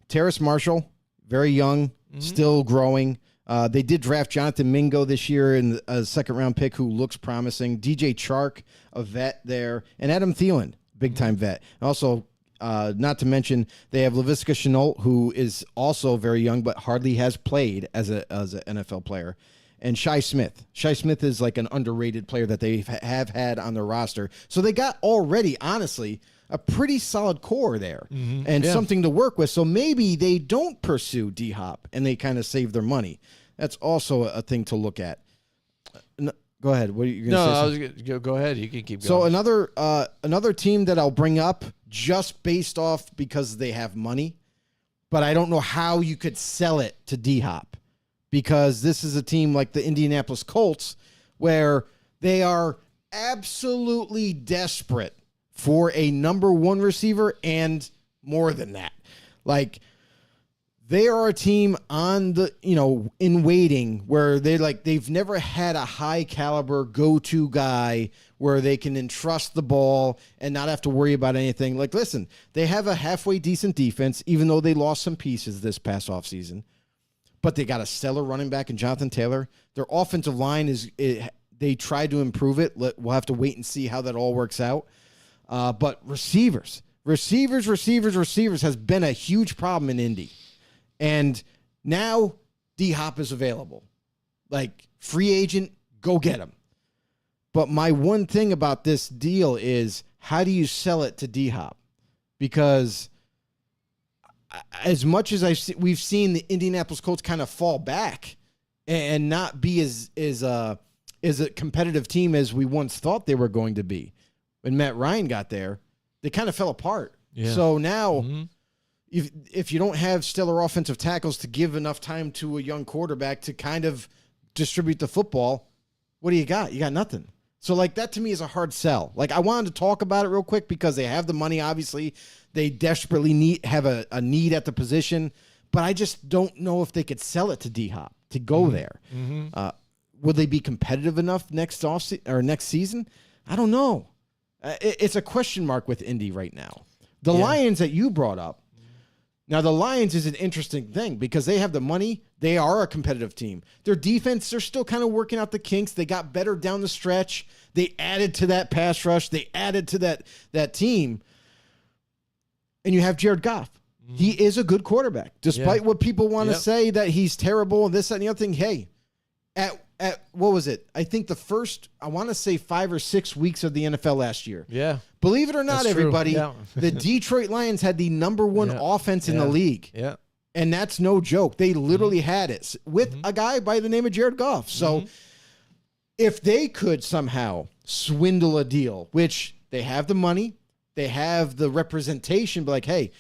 Terrace Marshall, very young, still growing. They did draft Jonathan Mingo this year in a second-round pick who looks promising. DJ Chark, a vet there. And Adam Thielen, big-time vet. Also, not to mention, they have Laviska Shenault, who is also very young but hardly has played as an NFL player. And Shai Smith. Shai Smith is like an underrated player that they have had on their roster. So they got already, honestly, a pretty solid core there and something to work with. So maybe they don't pursue D-Hop and they kind of save their money. That's also a thing to look at. Go ahead. What are you going to say? No, I was gonna go ahead. You can keep going. So another team that I'll bring up just based off because they have money, but I don't know how you could sell it to D-Hop, because this is a team like the Indianapolis Colts where they are absolutely desperate for a number one receiver and more than that. Like, they are a team on the, in waiting where they've never had a high caliber go-to guy where they can entrust the ball and not have to worry about anything. Like, listen, they have a halfway decent defense, even though they lost some pieces this past offseason, but they got a stellar running back in Jonathan Taylor. Their offensive line they tried to improve it. We'll have to wait and see how that all works out. But receivers has been a huge problem in Indy. And now D-Hop is available. Like, free agent, go get him. But my one thing about this deal is, how do you sell it to D-Hop? Because as much as we've seen the Indianapolis Colts kind of fall back and not be as a competitive team as we once thought they were going to be. When Matt Ryan got there, they kind of fell apart. Yeah. So now, if you don't have stellar offensive tackles to give enough time to a young quarterback to kind of distribute the football, what do you got? You got nothing. So, like, that to me is a hard sell. Like, I wanted to talk about it real quick because they have the money, obviously. They desperately have a need at the position, but I just don't know if they could sell it to D-Hop to go there. Would they be competitive enough next season? I don't know. It's a question mark with Indy right now. The Lions that you brought up, now the Lions is an interesting thing because they have the money. They are a competitive team. Their defense, they're still kind of working out the kinks. They got better down the stretch. They added to that pass rush. They added to that team. And you have Jared Goff, He is a good quarterback, despite what people want to say that he's terrible and this, that, and the other thing. Hey, at what was it? I think the first, I want to say 5 or 6 weeks of the NFL last year. Yeah. Believe it or not, That's true. everybody, Yeah. the Detroit Lions had the number one offense in the league. Yeah. And that's no joke. They literally had it with a guy by the name of Jared Goff. So if they could somehow swindle a deal, which they have the money, they have the representation, but like, hey,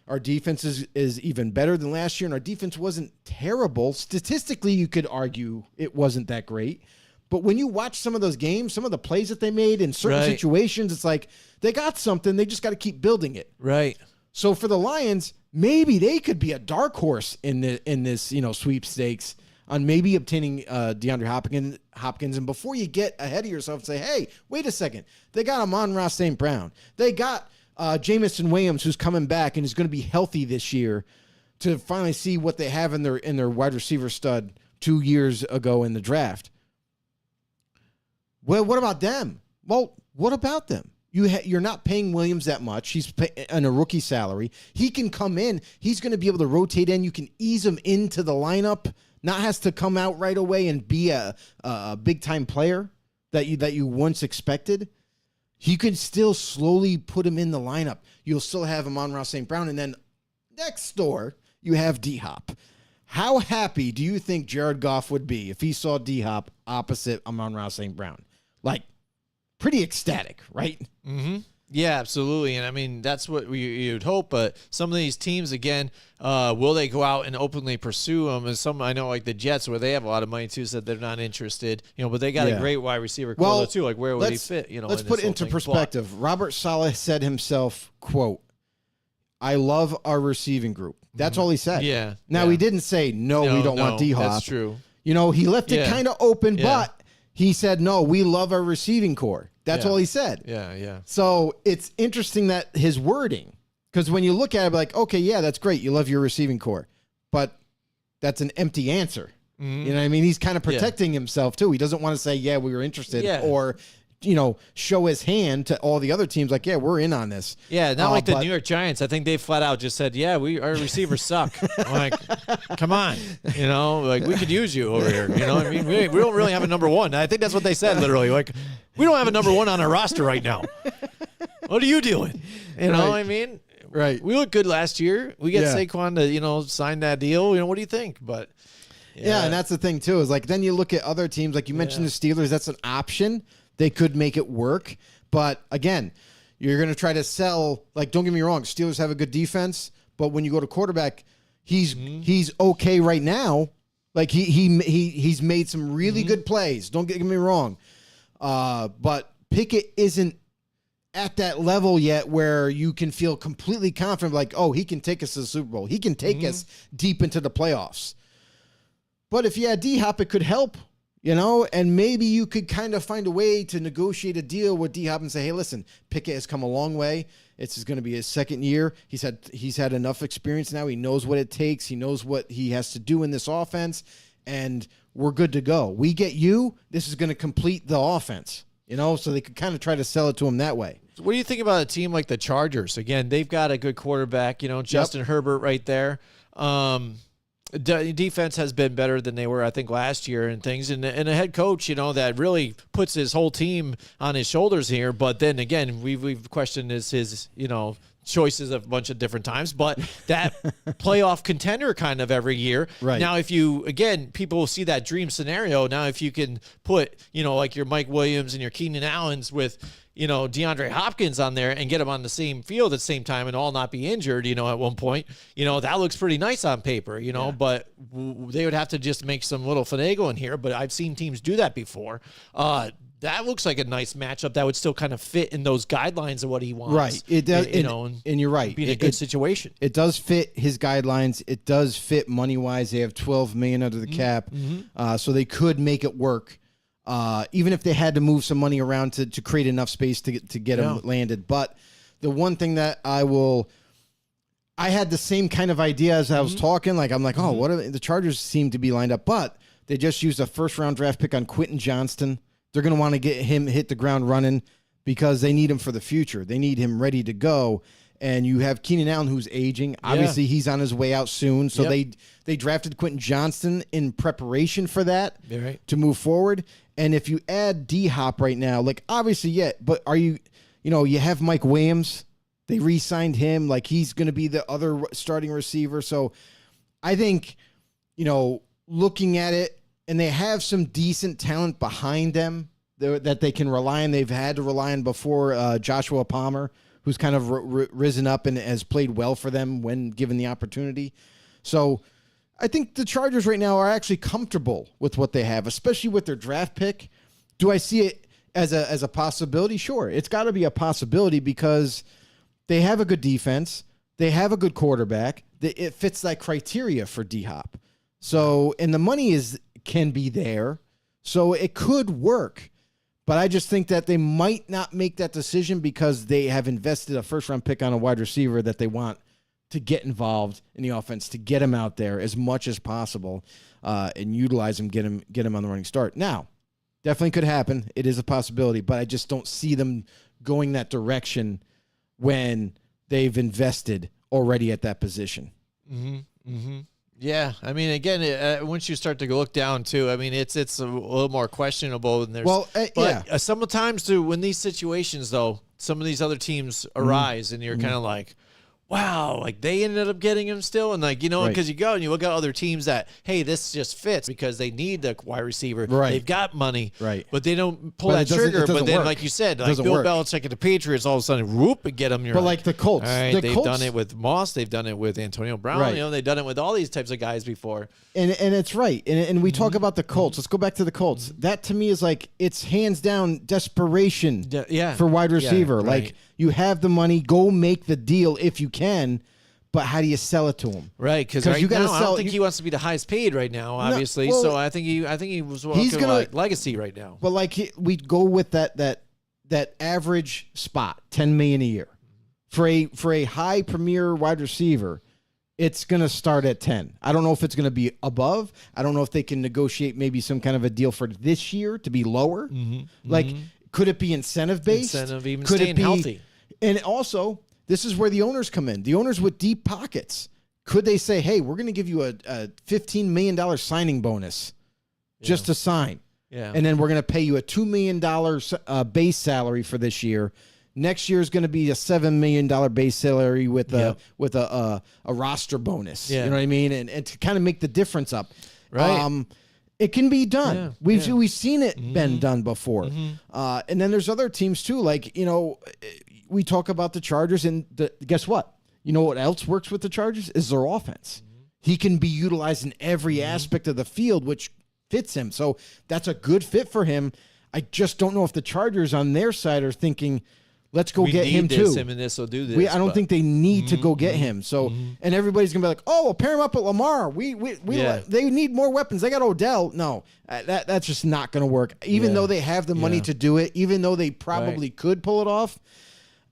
our defense is even better than last year, and our defense wasn't terrible. Statistically, you could argue it wasn't that great. But when you watch some of those games, some of the plays that they made in certain situations, it's like they got something. They just got to keep building it. Right. So for the Lions, maybe they could be a dark horse in this sweepstakes on maybe obtaining DeAndre Hopkins. And before you get ahead of yourself and say, hey, wait a second, they got Amon-Ra St. Brown. They got Jamison Williams, who's coming back and is going to be healthy this year, to finally see what they have in their wide receiver stud 2 years ago in the draft. Well, what about them? Well, what about them? You're not paying Williams that much. He's on a rookie salary. He can come in. He's going to be able to rotate in. You can ease him into the lineup. Not has to come out right away and be a big time player that you once expected. You can still slowly put him in the lineup. You'll still have Amon-Ra St. Brown, and then next door you have D-Hop. How happy do you think Jared Goff would be if he saw D-Hop opposite Amon-Ra St. Brown? Like, pretty ecstatic, right? Mm-hmm. Yeah, absolutely. And I mean, that's what you'd hope. But some of these teams, again, will they go out and openly pursue them? And some, I know, like the Jets, where they have a lot of money too, said they're not interested. But they got a great wide receiver core too. Like, where would he fit? Let's put it into perspective. Robert Saleh said himself, "quote I love our receiving group." That's all he said. Yeah. Now he didn't say no, we don't want D-Hop. That's true. He left it kind of open, but he said no, we love our receiving core. That's all he said. Yeah. So it's interesting that his wording, because when you look at it, like, okay, yeah, that's great. You love your receiving core, but that's an empty answer. You know what I mean? He's kind of protecting himself too. He doesn't want to say, yeah, we were interested or, show his hand to all the other teams. Like, yeah, we're in on this. Yeah. Not like the New York Giants. I think they flat out just said, yeah, our receivers suck. I'm like, come on, like we could use you over here. I mean, we don't really have a number one. I think that's what they said literally. Like, we don't have a number one on our roster right now. What are you doing? You know what I mean? Right. We looked good last year. We get Saquon to, sign that deal. What do you think? But yeah, and that's the thing too, is like, then you look at other teams, like you mentioned the Steelers, that's an option. They could make it work. But again, you're going to try to sell, like, don't get me wrong, Steelers have a good defense, but when you go to quarterback, he's okay right now. Like he's made some really good plays. Don't get me wrong. But Pickett isn't at that level yet where you can feel completely confident, like, oh, he can take us to the Super Bowl. He can take us deep into the playoffs. But if you had D-Hop, it could help, and maybe you could kind of find a way to negotiate a deal with D-Hop and say, hey, listen, Pickett has come a long way. It's going to be his second year. He's had enough experience now. He knows what it takes. He knows what he has to do in this offense, and we're good to go. We get you. This is going to complete the offense, so they could kind of try to sell it to him that way. So what do you think about a team like the Chargers? Again, they've got a good quarterback, Justin Herbert right there. Defense has been better than they were, I think, last year and things. And a head coach, that really puts his whole team on his shoulders here. But then again, we've questioned his choices a bunch of different times. But that playoff contender kind of every year. Right. Now, people will see that dream scenario. Now, if you can put, like your Mike Williams and your Keenan Allens with, DeAndre Hopkins on there and get them on the same field at the same time and all not be injured, at one point, that looks pretty nice on paper, but they would have to just make some little finagle in here. But I've seen teams do that before. That looks like a nice matchup that would still kind of fit in those guidelines of what he wants. Right. It does, and you're right. Be in a good situation. It does fit his guidelines. It does fit money-wise. They have $12 million under the cap, so they could make it work. Even if they had to move some money around to create enough space to get him landed. But the one thing that I had the same kind of idea as I was talking. Like, I'm like, oh, what are the Chargers seem to be lined up, but they just used a first-round draft pick on Quentin Johnston. They're going to want to get him hit the ground running because they need him for the future. They need him ready to go. and you have Keenan Allen who's aging. Obviously, he's on his way out soon. So they drafted Quentin Johnston in preparation for that to move forward. And if you add D-Hop right now, like obviously, but are you have Mike Williams. They re-signed him. Like he's going to be the other starting receiver. So I think, looking at it, and they have some decent talent behind them that they can rely on. They've had to rely on before. Joshua Palmer, who's kind of risen up and has played well for them when given the opportunity. So I think the Chargers right now are actually comfortable with what they have, especially with their draft pick. Do I see it as a possibility? Sure. It's got to be a possibility because they have a good defense. They have a good quarterback. It fits that criteria for D-Hop. So, and the money can be there. So it could work. But I just think that they might not make that decision because they have invested a first-round pick on a wide receiver that they want to get involved in the offense, to get him out there as much as possible and utilize him, get him on the running start. Now, definitely could happen. It is a possibility, but I just don't see them going that direction when they've invested already at that position. Yeah, I mean, again, once you start to look down too, I mean, it's a little more questionable. And there's sometimes too, when these situations though, some of these other teams arise, and you're kind of like, wow, like they ended up getting him still. And like, because you go and you look at other teams that, hey, this just fits because they need the wide receiver. Right. They've got money. Right. But they don't pull that trigger. But then, like you said, like Bill Belichick and the Patriots, all of a sudden, whoop, and get them. But like the Colts. All right, they've done it with Moss. They've done it with Antonio Brown. Right. They've done it with all these types of guys before. And it's right. And we talk about the Colts. Let's go back to the Colts. That to me is like, it's hands down desperation for wide receiver. Yeah, right. Like, you have the money, go make the deal if you can, but how do you sell it to him? Right, because right now, I don't think he wants to be the highest paid right now, obviously. No, well, so I think he was he's gonna like legacy right now. But like we go with that average spot, $10 million a year for a high premier wide receiver. It's going to start at 10. I don't know if it's going to be above. I don't know if they can negotiate maybe some kind of a deal for this year to be lower. Like, could it be incentive-based? Incentive, even could staying healthy. And also, this is where the owners come in. The owners with deep pockets. Could they say, hey, we're going to give you a $15 million signing bonus just to sign? Yeah. And then we're going to pay you a $2 million base salary for this year. Next year is going to be a $7 million base salary with a roster bonus. Yeah. You know what I mean? And to kind of make the difference up. Right. It can be done. Yeah, we've seen it been done before. And then there's other teams too. Like, we talk about the Chargers, and guess what? You know what else works with the Chargers is their offense. He can be utilized in every aspect of the field, which fits him. So that's a good fit for him. I just don't know if the Chargers on their side are thinking, let's go get him too. Him and this will do this. I don't think they need to go get him. So, and everybody's gonna be like, "Oh, well, pair him up with Lamar. They need more weapons. They got Odell." No, that's just not gonna work. Even though they have the money to do it, even though they probably could pull it off,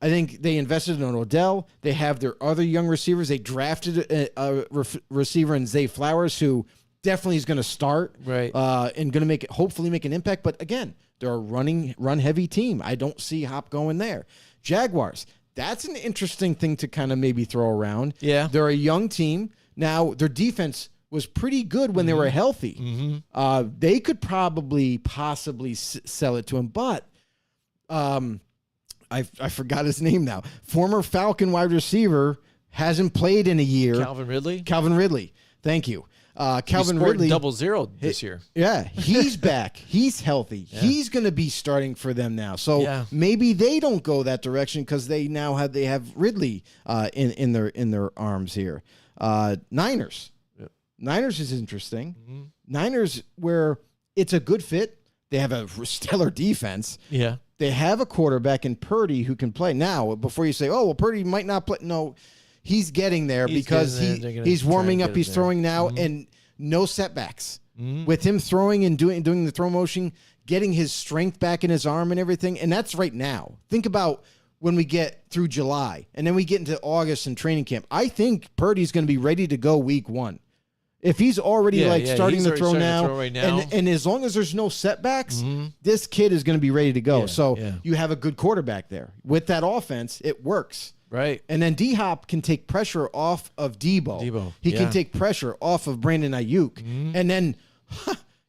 I think they invested in Odell. They have their other young receivers. They drafted a receiver in Zay Flowers, who definitely is going to start, and going to hopefully make an impact. But again, they're a run heavy team. I don't see Hop going there. Jaguars, that's an interesting thing to kind of maybe throw around. Yeah, they're a young team now. Their defense was pretty good when they were healthy. They could possibly sell it to him, but I forgot his name now. Former Falcon wide receiver, hasn't played in a year. Calvin Ridley. Thank you. Calvin Ridley 0-0 this year. Yeah, he's back. He's healthy. Yeah. He's going to be starting for them now. So maybe they don't go that direction because they have Ridley in their arms here. Niners. Yep. Niners is interesting. Niners, where it's a good fit. They have a stellar defense. Yeah. They have a quarterback in Purdy who can play. Now, before you say, oh, well, Purdy might not play. No, he's getting there because he's warming up. He's throwing now and no setbacks. With him throwing and doing the throw motion, getting his strength back in his arm and everything. And that's right now. Think about when we get through July and then we get into August and training camp. I think Purdy's going to be ready to go week 1. If he's already starting he's to already throw starting to now, throw right now. And as long as there's no setbacks, this kid is going to be ready to go. You have a good quarterback there. With that offense, it works. Right. And then D-Hop can take pressure off of Debo. He can take pressure off of Brandon Ayuk. And then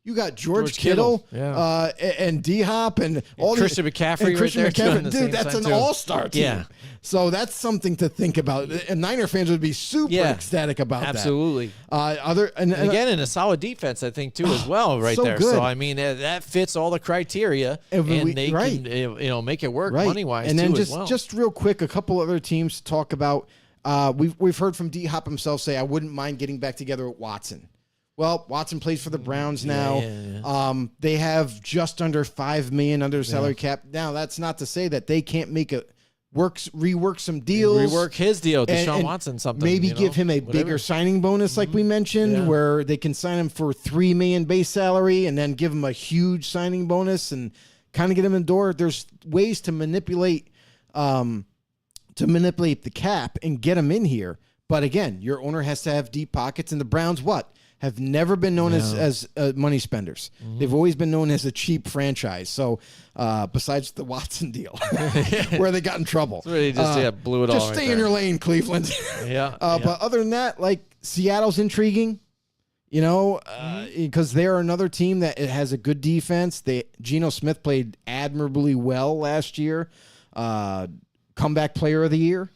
you got George Kittle and D-Hop and all Christian McCaffrey. Christian right there McCaffrey. Dude, that's an all-star team. Yeah. So that's something to think about. And Niner fans would be super ecstatic about Absolutely. that. And again, in a solid defense, I think, too, as well, right so there. good. So, I mean, that fits all the criteria, and they can make it work money-wise, and then too, as well. just real quick, a couple other teams to talk about. We've heard from D-Hop himself say, I wouldn't mind getting back together with Watson. Well, Watson plays for the Browns now. They have just under $5 million under salary cap. Now, that's not to say that they can't make rework some deals. Rework his deal, Deshaun Watson, something. Maybe give him a bigger signing bonus like we mentioned, where they can sign him for $3 million base salary and then give him a huge signing bonus and kind of get him in the door. There's ways to manipulate the cap and get him in here. But again, your owner has to have deep pockets, and the Browns have never been known as money spenders. They've always been known as a cheap franchise. So besides the Watson deal, where they got in trouble. So really just blew it all Just stay in your lane, Cleveland. But other than that, like Seattle's intriguing, because they're another team that it has a good defense. Geno Smith played admirably well last year. Comeback player of the year.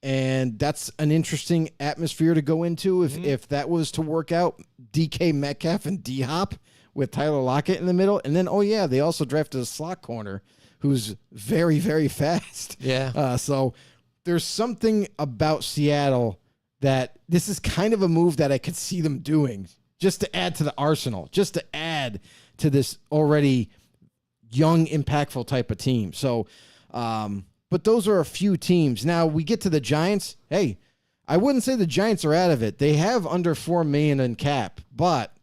And that's an interesting atmosphere to go into if that was to work out. DK Metcalf and D-Hop with Tyler Lockett in the middle. And then, they also drafted a slot corner who's very, very fast. Yeah. So there's something about Seattle that this is kind of a move that I could see them doing just to add to the arsenal, just to add to this already young, impactful type of team. So, but those are a few teams. Now we get to the Giants. Hey, I wouldn't say the Giants are out of it. They have under $4 million in cap, but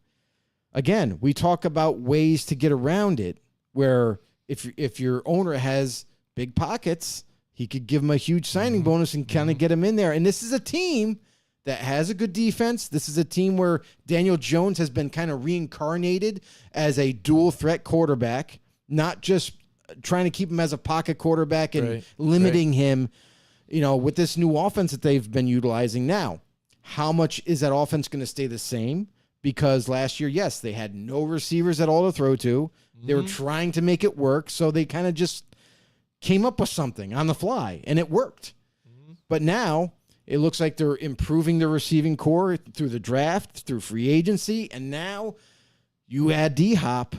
again, we talk about ways to get around it. Where if your owner has big pockets, he could give him a huge signing bonus and kind of get him in there. And this is a team that has a good defense. This is a team where Daniel Jones has been kind of reincarnated as a dual threat quarterback, not just trying to keep him as a pocket quarterback and limiting him, with this new offense that they've been utilizing now. How much is that offense going to stay the same? Because last year, yes, they had no receivers at all to throw to. They were trying to make it work, so they kind of just came up with something on the fly, and it worked. But now it looks like they're improving the receiving core through the draft, through free agency, and now you add D-Hop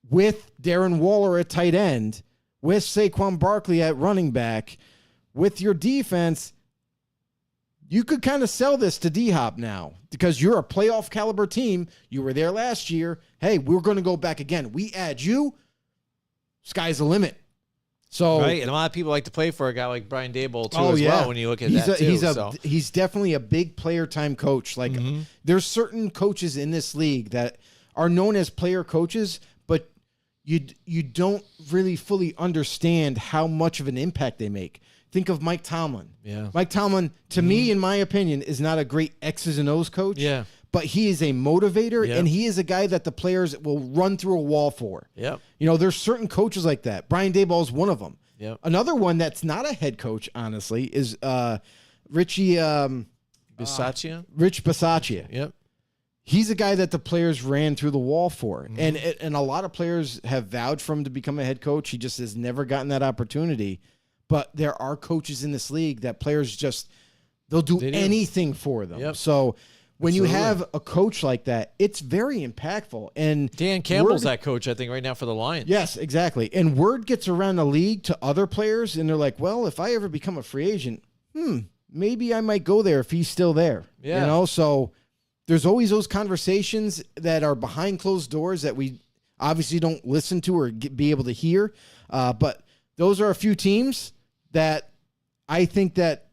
with Darren Waller at tight end, with Saquon Barkley at running back, with your defense, you could kind of sell this to D-Hop now because you're a playoff caliber team. You were there last year. Hey, we're going to go back again. We add you, sky's the limit. So and a lot of people like to play for a guy like Brian Daboll too well when you look at that too. He's definitely a big player time coach. Like there's certain coaches in this league that are known as player coaches, but you don't really fully understand how much of an impact they make. Think of Mike Tomlin. Yeah. Mike Tomlin, to me, in my opinion, is not a great X's and O's coach. Yeah. But he is a motivator, and he is a guy that the players will run through a wall for. Yep. There's certain coaches like that. Brian Daboll is one of them. Yep. Another one that's not a head coach, honestly, is Richie Bisaccia. Rich Bisaccia. Yep. He's a guy that the players ran through the wall for. And a lot of players have vowed for him to become a head coach. He just has never gotten that opportunity. But there are coaches in this league that players they'll do anything for them. Yep. So when you have a coach like that, it's very impactful. And Dan Campbell's that coach, I think, right now for the Lions. Yes, exactly. And word gets around the league to other players, and they're like, well, if I ever become a free agent, maybe I might go there if he's still there. Yeah. So there's always those conversations that are behind closed doors that we obviously don't listen to or be able to hear. But those are a few teams that I think that,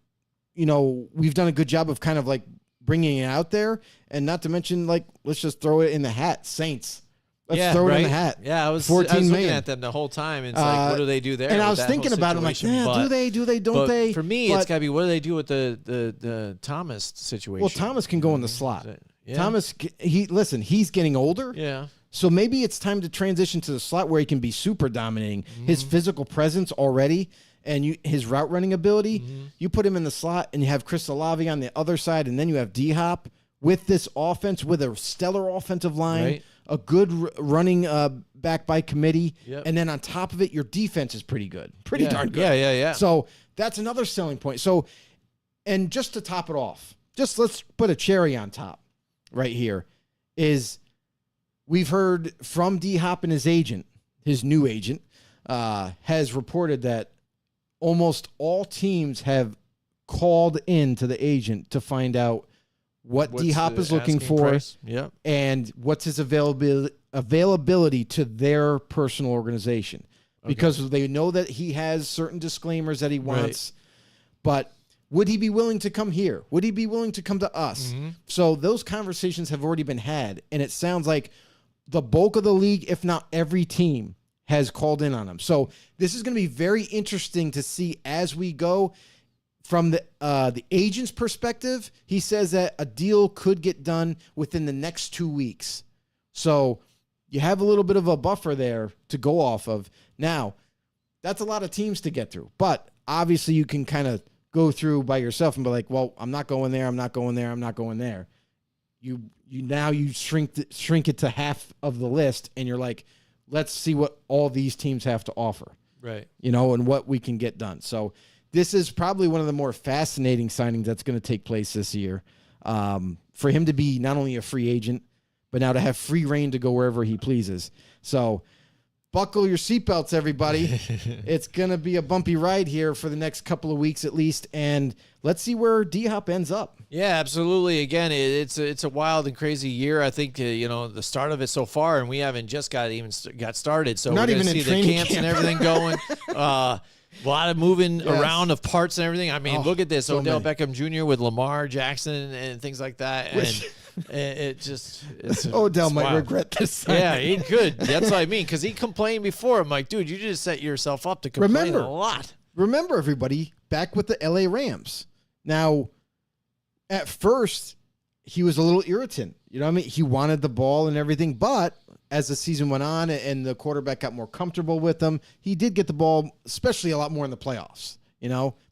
we've done a good job of kind of like bringing it out there. And not to mention, like, let's just throw it in the hat. Saints. Let's throw it in the hat. Yeah, I was 14 looking million. at them the whole time. And it's like, what do they do there? And I with was that thinking whole about it. I'm like, situation? do they, don't but they? For me, it's got to be, what do they do with the Thomas situation? Well, Thomas can go in the slot. Yeah. Thomas, he's getting older. Yeah. So maybe it's time to transition to the slot where he can be super dominating. His physical presence already and his route running ability, you put him in the slot and you have Chris Olave on the other side, and then you have D-Hop with this offense, with a stellar offensive line, Right. a good running back by committee, Yep. and then on top of it, your defense is pretty good. Pretty darn good. Yeah. So that's another selling point. So, and just to top it off, just let's put a cherry on top right here, is we've heard from D-Hop and his agent, his new agent, has reported that almost all teams have called in to the agent to find out what What's D-Hop the is looking asking for price? Yep. and what's his availability to their personal organization. Because they know that he has certain disclaimers that he wants, but would he be willing to come here? Would he be willing to come to us? So those conversations have already been had, and it sounds like the bulk of the league, if not every team, has called in on him. So this is going to be very interesting to see as we go. From the agent's perspective, he says that a deal could get done within the next 2 weeks. So you have a little bit of a buffer there to go off of. Now, that's a lot of teams to get through. But obviously you can kind of go through by yourself and be like, well, I'm not going there, I'm not going there, I'm not going there. You shrink it to half of the list, and you're like, let's see what all these teams have to offer. Right. And what we can get done. So this is probably one of the more fascinating signings that's going to take place this year. For him to be not only a free agent, but now to have free reign to go wherever he pleases. So buckle your seatbelts, everybody. It's going to be a bumpy ride here for the next couple of weeks at least, and let's see where D-Hop ends up. Yeah, absolutely. Again, it's a wild and crazy year. I think the start of it so far, and we haven't just got started. So Not we're going even to in see the training camps camp. and everything going. A lot of moving around of parts and everything. I mean, look at this. so Odell many. Beckham Jr. with Lamar Jackson and things like that. And it's Odell it's might wild. regret this. Yeah, he could. That's what I mean, because he complained before. I'm like, dude, you just set yourself up to complain a lot. Remember, everybody, back with the LA Rams. Now, at first, he was a little irritant. You know what I mean? He wanted the ball and everything, but as the season went on and the quarterback got more comfortable with him, he did get the ball, especially a lot more in the playoffs,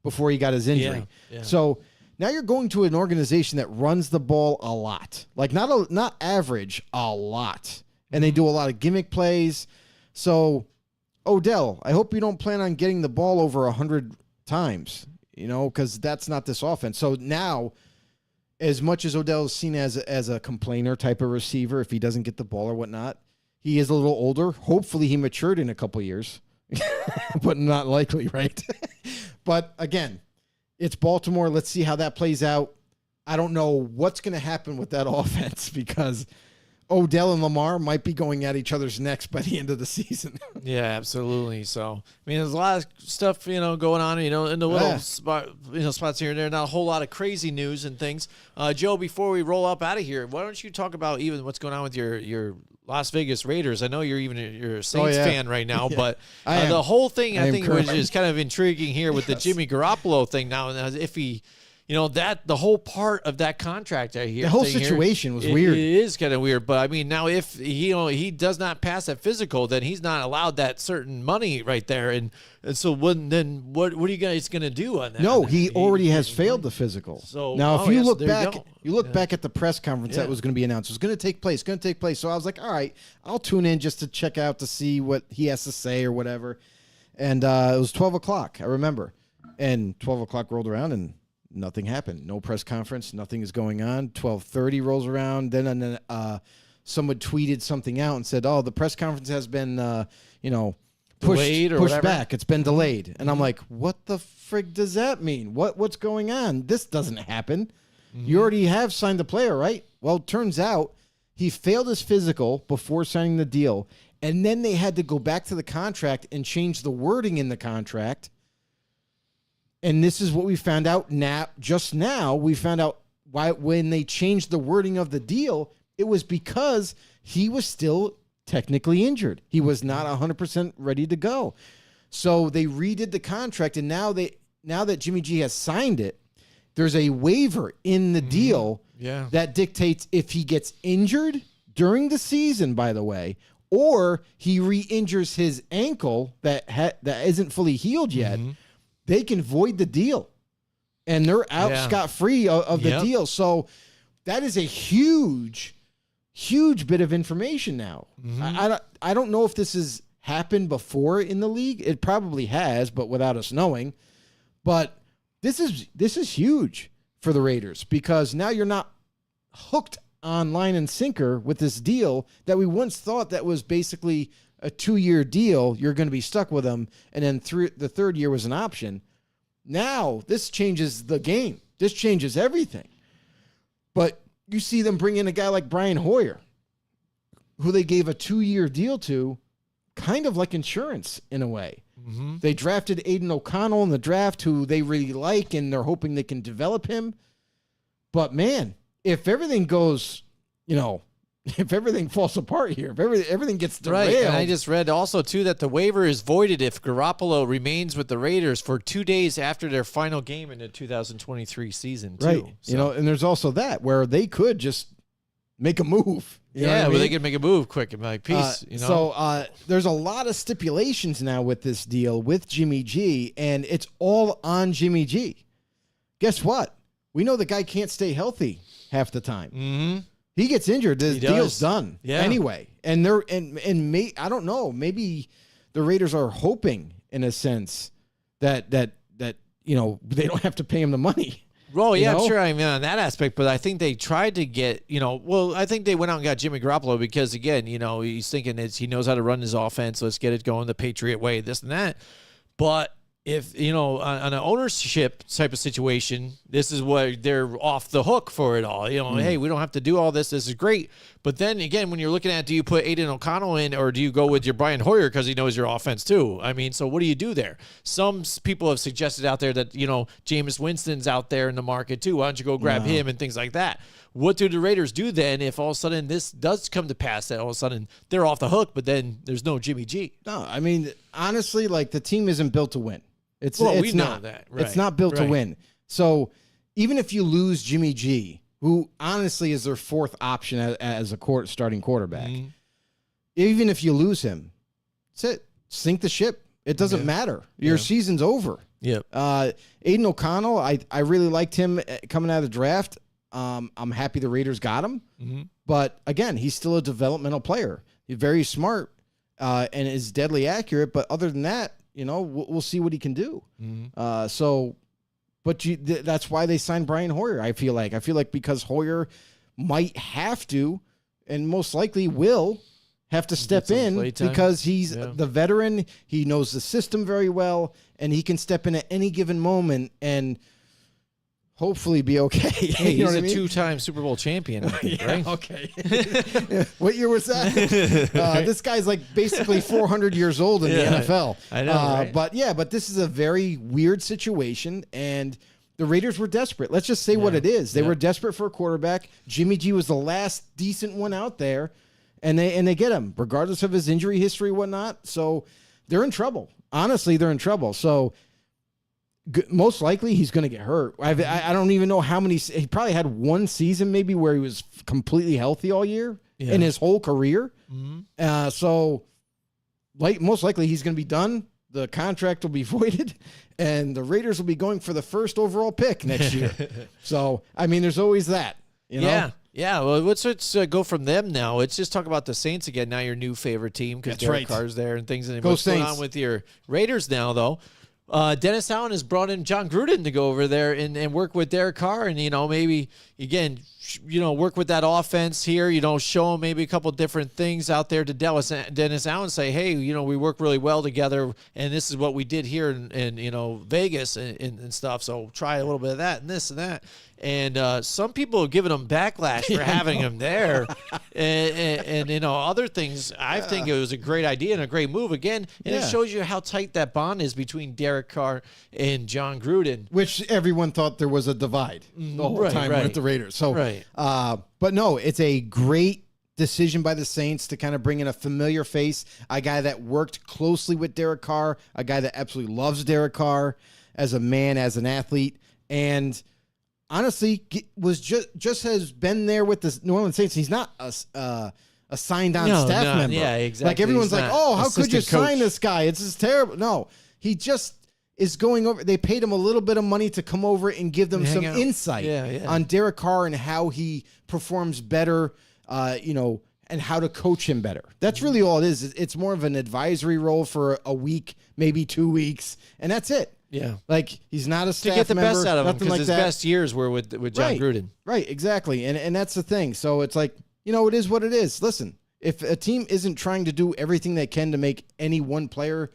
before he got his injury. Yeah. So now you're going to an organization that runs the ball a lot. Like not average, a lot. And they do a lot of gimmick plays. So, Odell, I hope you don't plan on getting the ball over 100 times, because that's not this offense. So now, as much as Odell is seen as a complainer type of receiver, if he doesn't get the ball or whatnot, he is a little older. Hopefully he matured in a couple years, but not likely, right? But again, it's Baltimore. Let's see how that plays out. I don't know what's going to happen with that offense because Odell and Lamar might be going at each other's necks by the end of the season. Yeah, absolutely. So, I mean, there's a lot of stuff, going on, in the little spots here and there. Not a whole lot of crazy news and things. Joe, before we roll up out of here, why don't you talk about even what's going on with your Las Vegas Raiders? I know you're a Saints fan right now, but the whole thing I think which is kind of intriguing here with the Jimmy Garoppolo thing now, if he. The whole part of that contract I hear. The whole situation was weird. It is kind of weird, but I mean, now if he does not pass that physical, then he's not allowed that certain money right there, and so what are you guys going to do on that? No, he already has failed the physical. So now, if you look there back, you go. back at the press conference that was going to be announced. It was going to take place. So I was like, all right, I'll tune in just to check out to see what he has to say or whatever. And it was 12 o'clock, I remember, and 12 o'clock rolled around and nothing happened. No press conference. Nothing is going on. 12:30 rolls around. Then someone tweeted something out and said, "Oh, the press conference has been, pushed back. It's been delayed." And I'm like, "What the frig does that mean? What's going on? This doesn't happen. You already have signed the player, right?" Well, it turns out he failed his physical before signing the deal, and then they had to go back to the contract and change the wording in the contract. And this is what we found out now. Just now, we found out why when they changed the wording of the deal, it was because he was still technically injured. He was not 100% ready to go. So they redid the contract, and now that Jimmy G has signed it, there's a waiver in the deal that dictates if he gets injured during the season, by the way, or he re-injures his ankle that isn't fully healed yet, they can void the deal. And they're out scot-free of the deal. So that is a huge bit of information now. I don't know if this has happened before in the league. It probably has, but without us knowing. But this is huge for the Raiders, because now you're not hooked on line and sinker with this deal that we once thought that was basically a 2-year deal. You're going to be stuck with them, and then the third year was an option. Now this changes the game. This changes everything. But you see them bring in a guy like Brian Hoyer, who they gave a 2-year deal to, kind of like insurance in a way. They drafted Aiden O'Connell in the draft, who they really like, and they're hoping they can develop him. But man, if everything goes, if everything falls apart here, if everything gets derailed. Right, and I just read also, too, that the waiver is voided if Garoppolo remains with the Raiders for 2 days after their final game in the 2023 season, too. Right, So. And there's also that, where they could just make a move. Where they could make a move quick and be like, peace. So there's a lot of stipulations now with this deal with Jimmy G, and it's all on Jimmy G. Guess what? We know the guy can't stay healthy half the time. He gets injured, the deal's done. Anyway, and I don't know. Maybe the Raiders are hoping, in a sense, that they don't have to pay him the money. Well, yeah, I'm sure on that aspect, but I think they tried to get, I think they went out and got Jimmy Garoppolo because, again, he's thinking he knows how to run his offense. Let's get it going the Patriot way, this and that. But if, on an ownership type of situation, this is where they're off the hook for it all. Hey, we don't have to do all this. This is great. But then again, when you're looking at, do you put Aiden O'Connell in, or do you go with your Brian Hoyer because he knows your offense too? I mean, so what do you do there? Some people have suggested out there that, Jameis Winston's out there in the market too. Why don't you go grab him and things like that? What do the Raiders do then if all of a sudden this does come to pass, that all of a sudden they're off the hook, but then there's no Jimmy G? No, I mean, honestly, the team isn't built to win. We know that. Right. It's not built to win. So even if you lose Jimmy G, who honestly is their fourth option as a starting quarterback, even if you lose him, that's it. Sink the ship. It doesn't matter. Your season's over. Yep. Aiden O'Connell, I really liked him coming out of the draft. I'm happy the Raiders got him. But again, he's still a developmental player. He's very smart and is deadly accurate. But other than that, we'll see what he can do. That's why they signed Brian Hoyer. I feel like because Hoyer might have to, and most likely will have to step in because he's the veteran. He knows the system very well, and he can step in at any given moment and hopefully be okay. Hey, he's a 2-time Super Bowl champion, I think, right? Okay. What year was that? This guy's basically 400 years old in the NFL. I know, right? But this is a very weird situation, and the Raiders were desperate. Let's just say what it is. They were desperate for a quarterback. Jimmy G was the last decent one out there, and they get him, regardless of his injury history and whatnot. So they're in trouble. Honestly, they're in trouble. So most likely he's going to get hurt. I don't even know how many. He probably had one season maybe where he was completely healthy all year in his whole career. So most likely he's going to be done. The contract will be voided, and the Raiders will be going for the first overall pick next year. So, I mean, there's always that. Yeah. Well, let's go from them now. Let's just talk about the Saints again. Now your new favorite team because Derek Carr's there and things. And what's going on with your Raiders now, though? Dennis Allen has brought in John Gruden to go over there and work with Derek Carr and, maybe, again, work with that offense here, show him maybe a couple different things out there to Dennis Allen, say, hey, we work really well together and this is what we did here in Vegas and stuff. So try a little bit of that and this and that. And some people have given him backlash for having him there. and other things, I think it was a great idea and a great move again. And it shows you how tight that bond is between Derek Carr and John Gruden. Which everyone thought there was a divide the whole time with the Raiders. So, but no, it's a great decision by the Saints to kind of bring in a familiar face, a guy that worked closely with Derek Carr, a guy that absolutely loves Derek Carr as a man, as an athlete, and honestly was just has been there with the New Orleans Saints. He's not a signed-on staff member. Yeah, exactly. Like everyone's like, oh, how could you sign this guy? It's just terrible. No, he just is going over. They paid him a little bit of money to come over and give them some insight on Derek Carr and how he performs better, and how to coach him better. That's really all it is. It's more of an advisory role for a week, maybe 2 weeks, and that's it. Yeah. Like, he's not a staff member. To get the best out of him, because like his that. best years were with John Gruden. Right, exactly. And that's the thing. So it's like, it is what it is. Listen, if a team isn't trying to do everything they can to make any one player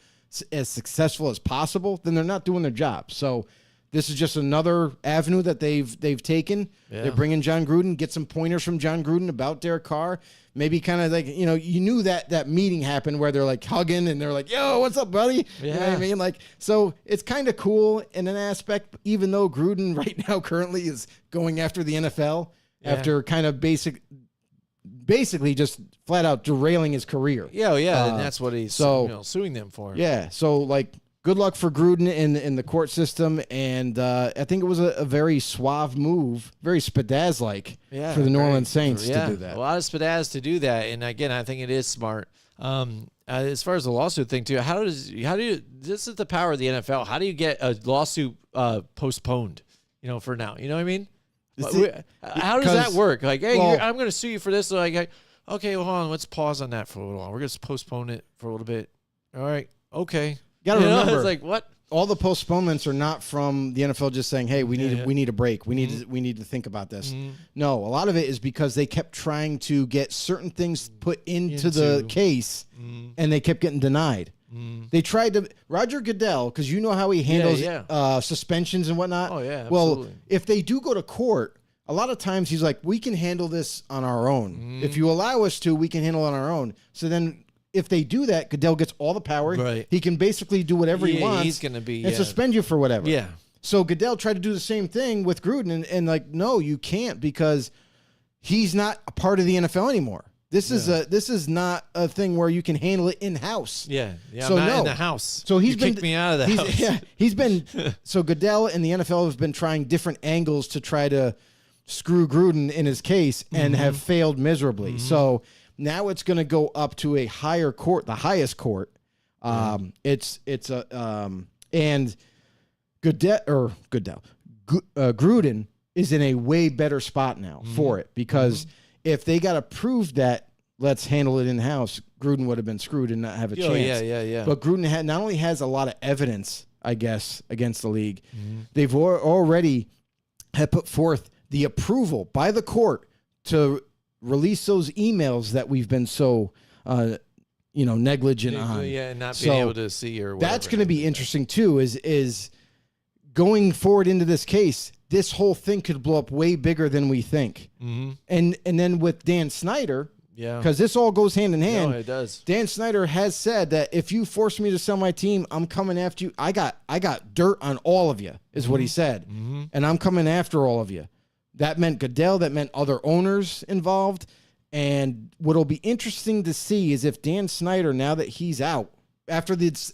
as successful as possible, then they're not doing their job. So this is just another avenue that they've taken. Yeah. They're bringing John Gruden, get some pointers from John Gruden about Derek Carr. Maybe kind of like, you knew that meeting happened where they're like hugging and they're like, yo, what's up, buddy? Yeah. You know what I mean? Like, so it's kind of cool in an aspect, even though Gruden right now currently is going after the NFL after kind of basically just flat out derailing his career. Yeah, and that's what he's suing them for. Yeah, so like, good luck for Gruden in the court system, and I think it was a very suave move, very Spadaz-like for the New Orleans Saints to do that. A lot of Spadaz to do that, and again, I think it is smart. As far as the lawsuit thing too, how do you? This is the power of the NFL. How do you get a lawsuit postponed? For now, you know what I mean? How does that work? Like, hey, I'm going to sue you for this. Like, okay, well, hold on, let's pause on that for a little while. We're going to postpone it for a little bit. All right, okay. Got to remember, it's like, what? All the postponements are not from the NFL just saying, "Hey, we need a break. We need to think about this." No, a lot of it is because they kept trying to get certain things put into the case, and they kept getting denied. They tried to Roger Goodell, because you know how he handles suspensions and whatnot. Oh yeah, well, absolutely. if they do go to court, a lot of times he's like, "We can handle this on our own. If you allow us to, we can handle it on our own." So then, if they do that, Goodell gets all the power. Right. He can basically do whatever he wants. He's going to be and suspend you for whatever. Yeah. So Goodell tried to do the same thing with Gruden, and like, no, you can't, because he's not a part of the NFL anymore. This is not a thing where you can handle it in house. Yeah. So I'm not in the house. So he's kicked me out of the house. Yeah, he's been. So Goodell and the NFL have been trying different angles to try to screw Gruden in his case, and have failed miserably. So now it's going to go up to a higher court, the highest court. And Gruden is in a way better spot now for it, because if they got approved that let's handle it in house, Gruden would have been screwed and not have a chance. Yeah. But Gruden not only has a lot of evidence, I guess, against the league, they've already had put forth the approval by the court to release those emails that we've been so, negligent on. Yeah, and not being able to see or whatever. That's going to be interesting too. Is going forward into this case, this whole thing could blow up way bigger than we think. And then with Dan Snyder, because this all goes hand in hand. No, it does. Dan Snyder has said that if you force me to sell my team, I'm coming after you. I got dirt on all of you, is what he said, and I'm coming after all of you. That meant Goodell. That meant other owners involved. And what'll be interesting to see is if Dan Snyder, now that he's out, after it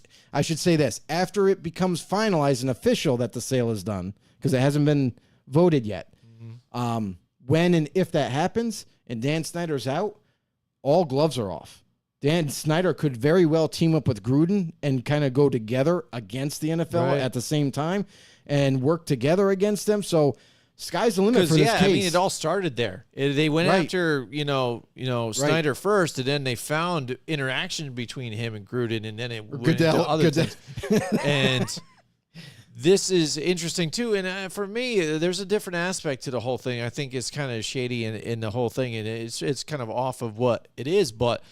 becomes finalized and official that the sale is done, because it hasn't been voted yet. When and if that happens and Dan Snyder's out, all gloves are off. Dan Snyder could very well team up with Gruden and kind of go together against the NFL at the same time and work together against them. So sky's the limit for this case. I mean, it all started there. They went after, Snyder first, and then they found interaction between him and Gruden, and then it went into other things. And this is interesting too. And for me, there's a different aspect to the whole thing. I think it's kind of shady in the whole thing, and it's kind of off of what it is. But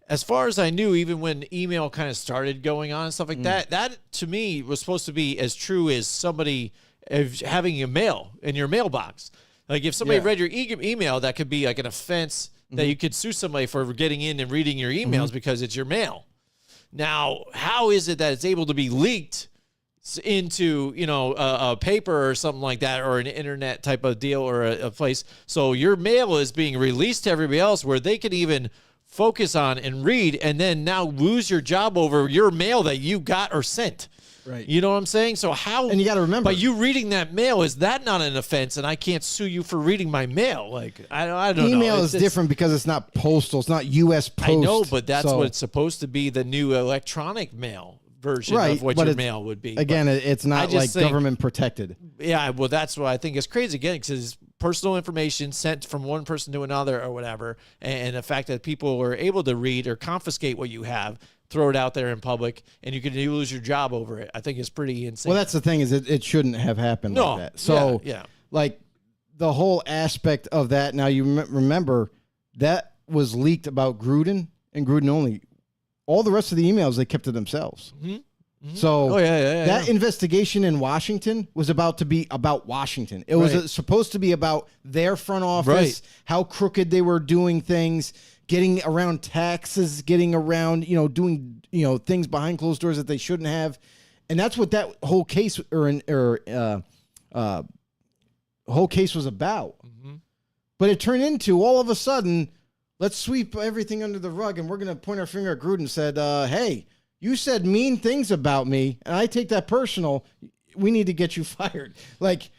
as far as I knew, even when email kind of started going on and stuff like that to me was supposed to be as true as somebody having a mail in your mailbox. Like if somebody read your email, that could be like an offense that you could sue somebody for getting in and reading your emails because it's your mail. Now, how is it that it's able to be leaked, into a paper or something like that, or an internet type of deal, or a place. So your mail is being released to everybody else, where they can even focus on and read, and then now lose your job over your mail that you got or sent. Right. You know what I'm saying? So how? And you got to remember, by you reading that mail, is that not an offense? And I can't sue you for reading my mail. Like I don't know. Email is different because it's not postal. It's not U.S. Post. I know, but that's what it's supposed to be, the new electronic mail version of what your mail would be. Again, it's not like government protected. Yeah, well, that's what I think is crazy. Again, because personal information sent from one person to another or whatever, and the fact that people are able to read or confiscate what you have, throw it out there in public, and you lose your job over it, I think is pretty insane. Well, that's the thing, is it shouldn't have happened like that. So, like the whole aspect of that, now you remember that was leaked about Gruden and Gruden only. All the rest of the emails they kept to themselves. Mm-hmm. Mm-hmm. So that investigation in Washington was about to be about Washington. It was supposed to be about their front office, how crooked they were doing things, getting around taxes, getting around, doing, things behind closed doors that they shouldn't have. And that's what that whole case whole case was about. Mm-hmm. But it turned into, all of a sudden, let's sweep everything under the rug, and we're going to point our finger at Gruden and said, hey, you said mean things about me, and I take that personal. We need to get you fired. Like,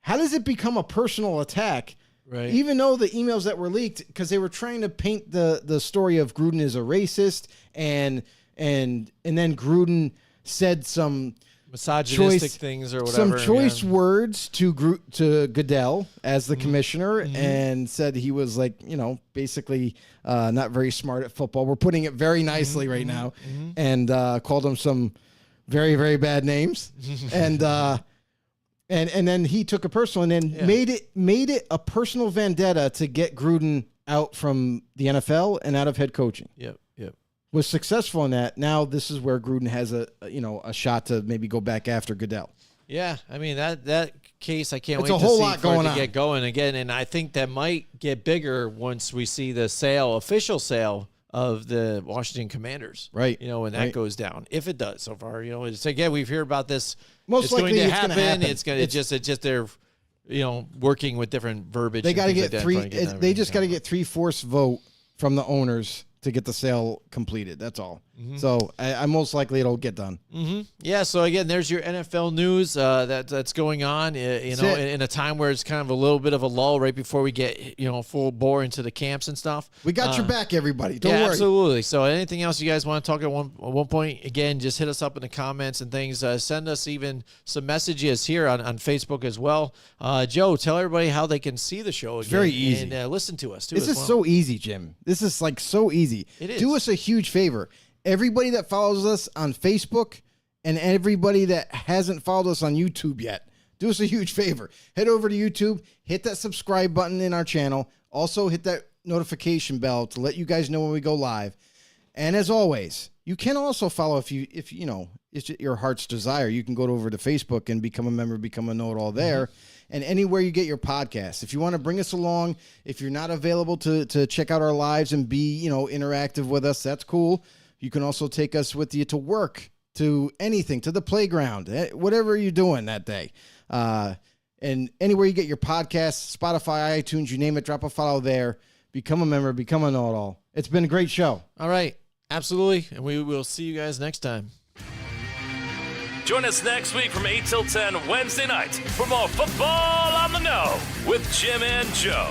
how does it become a personal attack? Right. Even though the emails that were leaked, because they were trying to paint the story of Gruden as a racist, and then Gruden said some misogynistic things or whatever, some choice words to Goodell as the commissioner, and said he was basically not very smart at football. We're putting it very nicely right now, and called him some very, very bad names, and then he took it personal, and then made it a personal vendetta to get Gruden out from the NFL and out of head coaching. Yep. Was successful in that. Now this is where Gruden has a shot to maybe go back after Goodell. Yeah, I mean that case, I can't wait to see for it to get going again, and I think that might get bigger once we see the official sale of the Washington Commanders. Right. When that goes down, if it does. So far, it's again, we've heard about this. Most likely going to happen. It's just they're working with different verbiage. They got to get they just got to get 3/4 vote from the owners to get the sale completed. That's all. Mm-hmm. So I most likely it'll get done. Mm-hmm. Yeah. So again, there's your NFL news that's going on. In a time where it's kind of a little bit of a lull right before we get full bore into the camps and stuff. We got your back, everybody. Don't worry. Absolutely. So anything else you guys want to talk at one point? Again, just hit us up in the comments and things. Send us even some messages here on Facebook as well. Joe, tell everybody how they can see the show again. It's very easy, and listen to us too. This is so easy, Jim. This is so easy. It is. Do us a huge favor. Everybody that follows us on Facebook and everybody that hasn't followed us on YouTube yet, do us a huge favor. Head over to YouTube, hit that subscribe button in our channel. Also hit that notification bell to let you guys know when we go live. And as always, you can also follow if it's your heart's desire. You can go over to Facebook and become a member, become a know-it-all there. Mm-hmm. And anywhere you get your podcasts. If you want to bring us along, if you're not available to check out our lives and be, interactive with us, that's cool. You can also take us with you to work, to anything, to the playground, whatever you're doing that day. And anywhere you get your podcasts, Spotify, iTunes, you name it, drop a follow there. Become a member, become a know-it-all. It's been a great show. All right. Absolutely. And we will see you guys next time. Join us next week from 8 till 10 Wednesday night for more Football on the Know with Jim and Joe.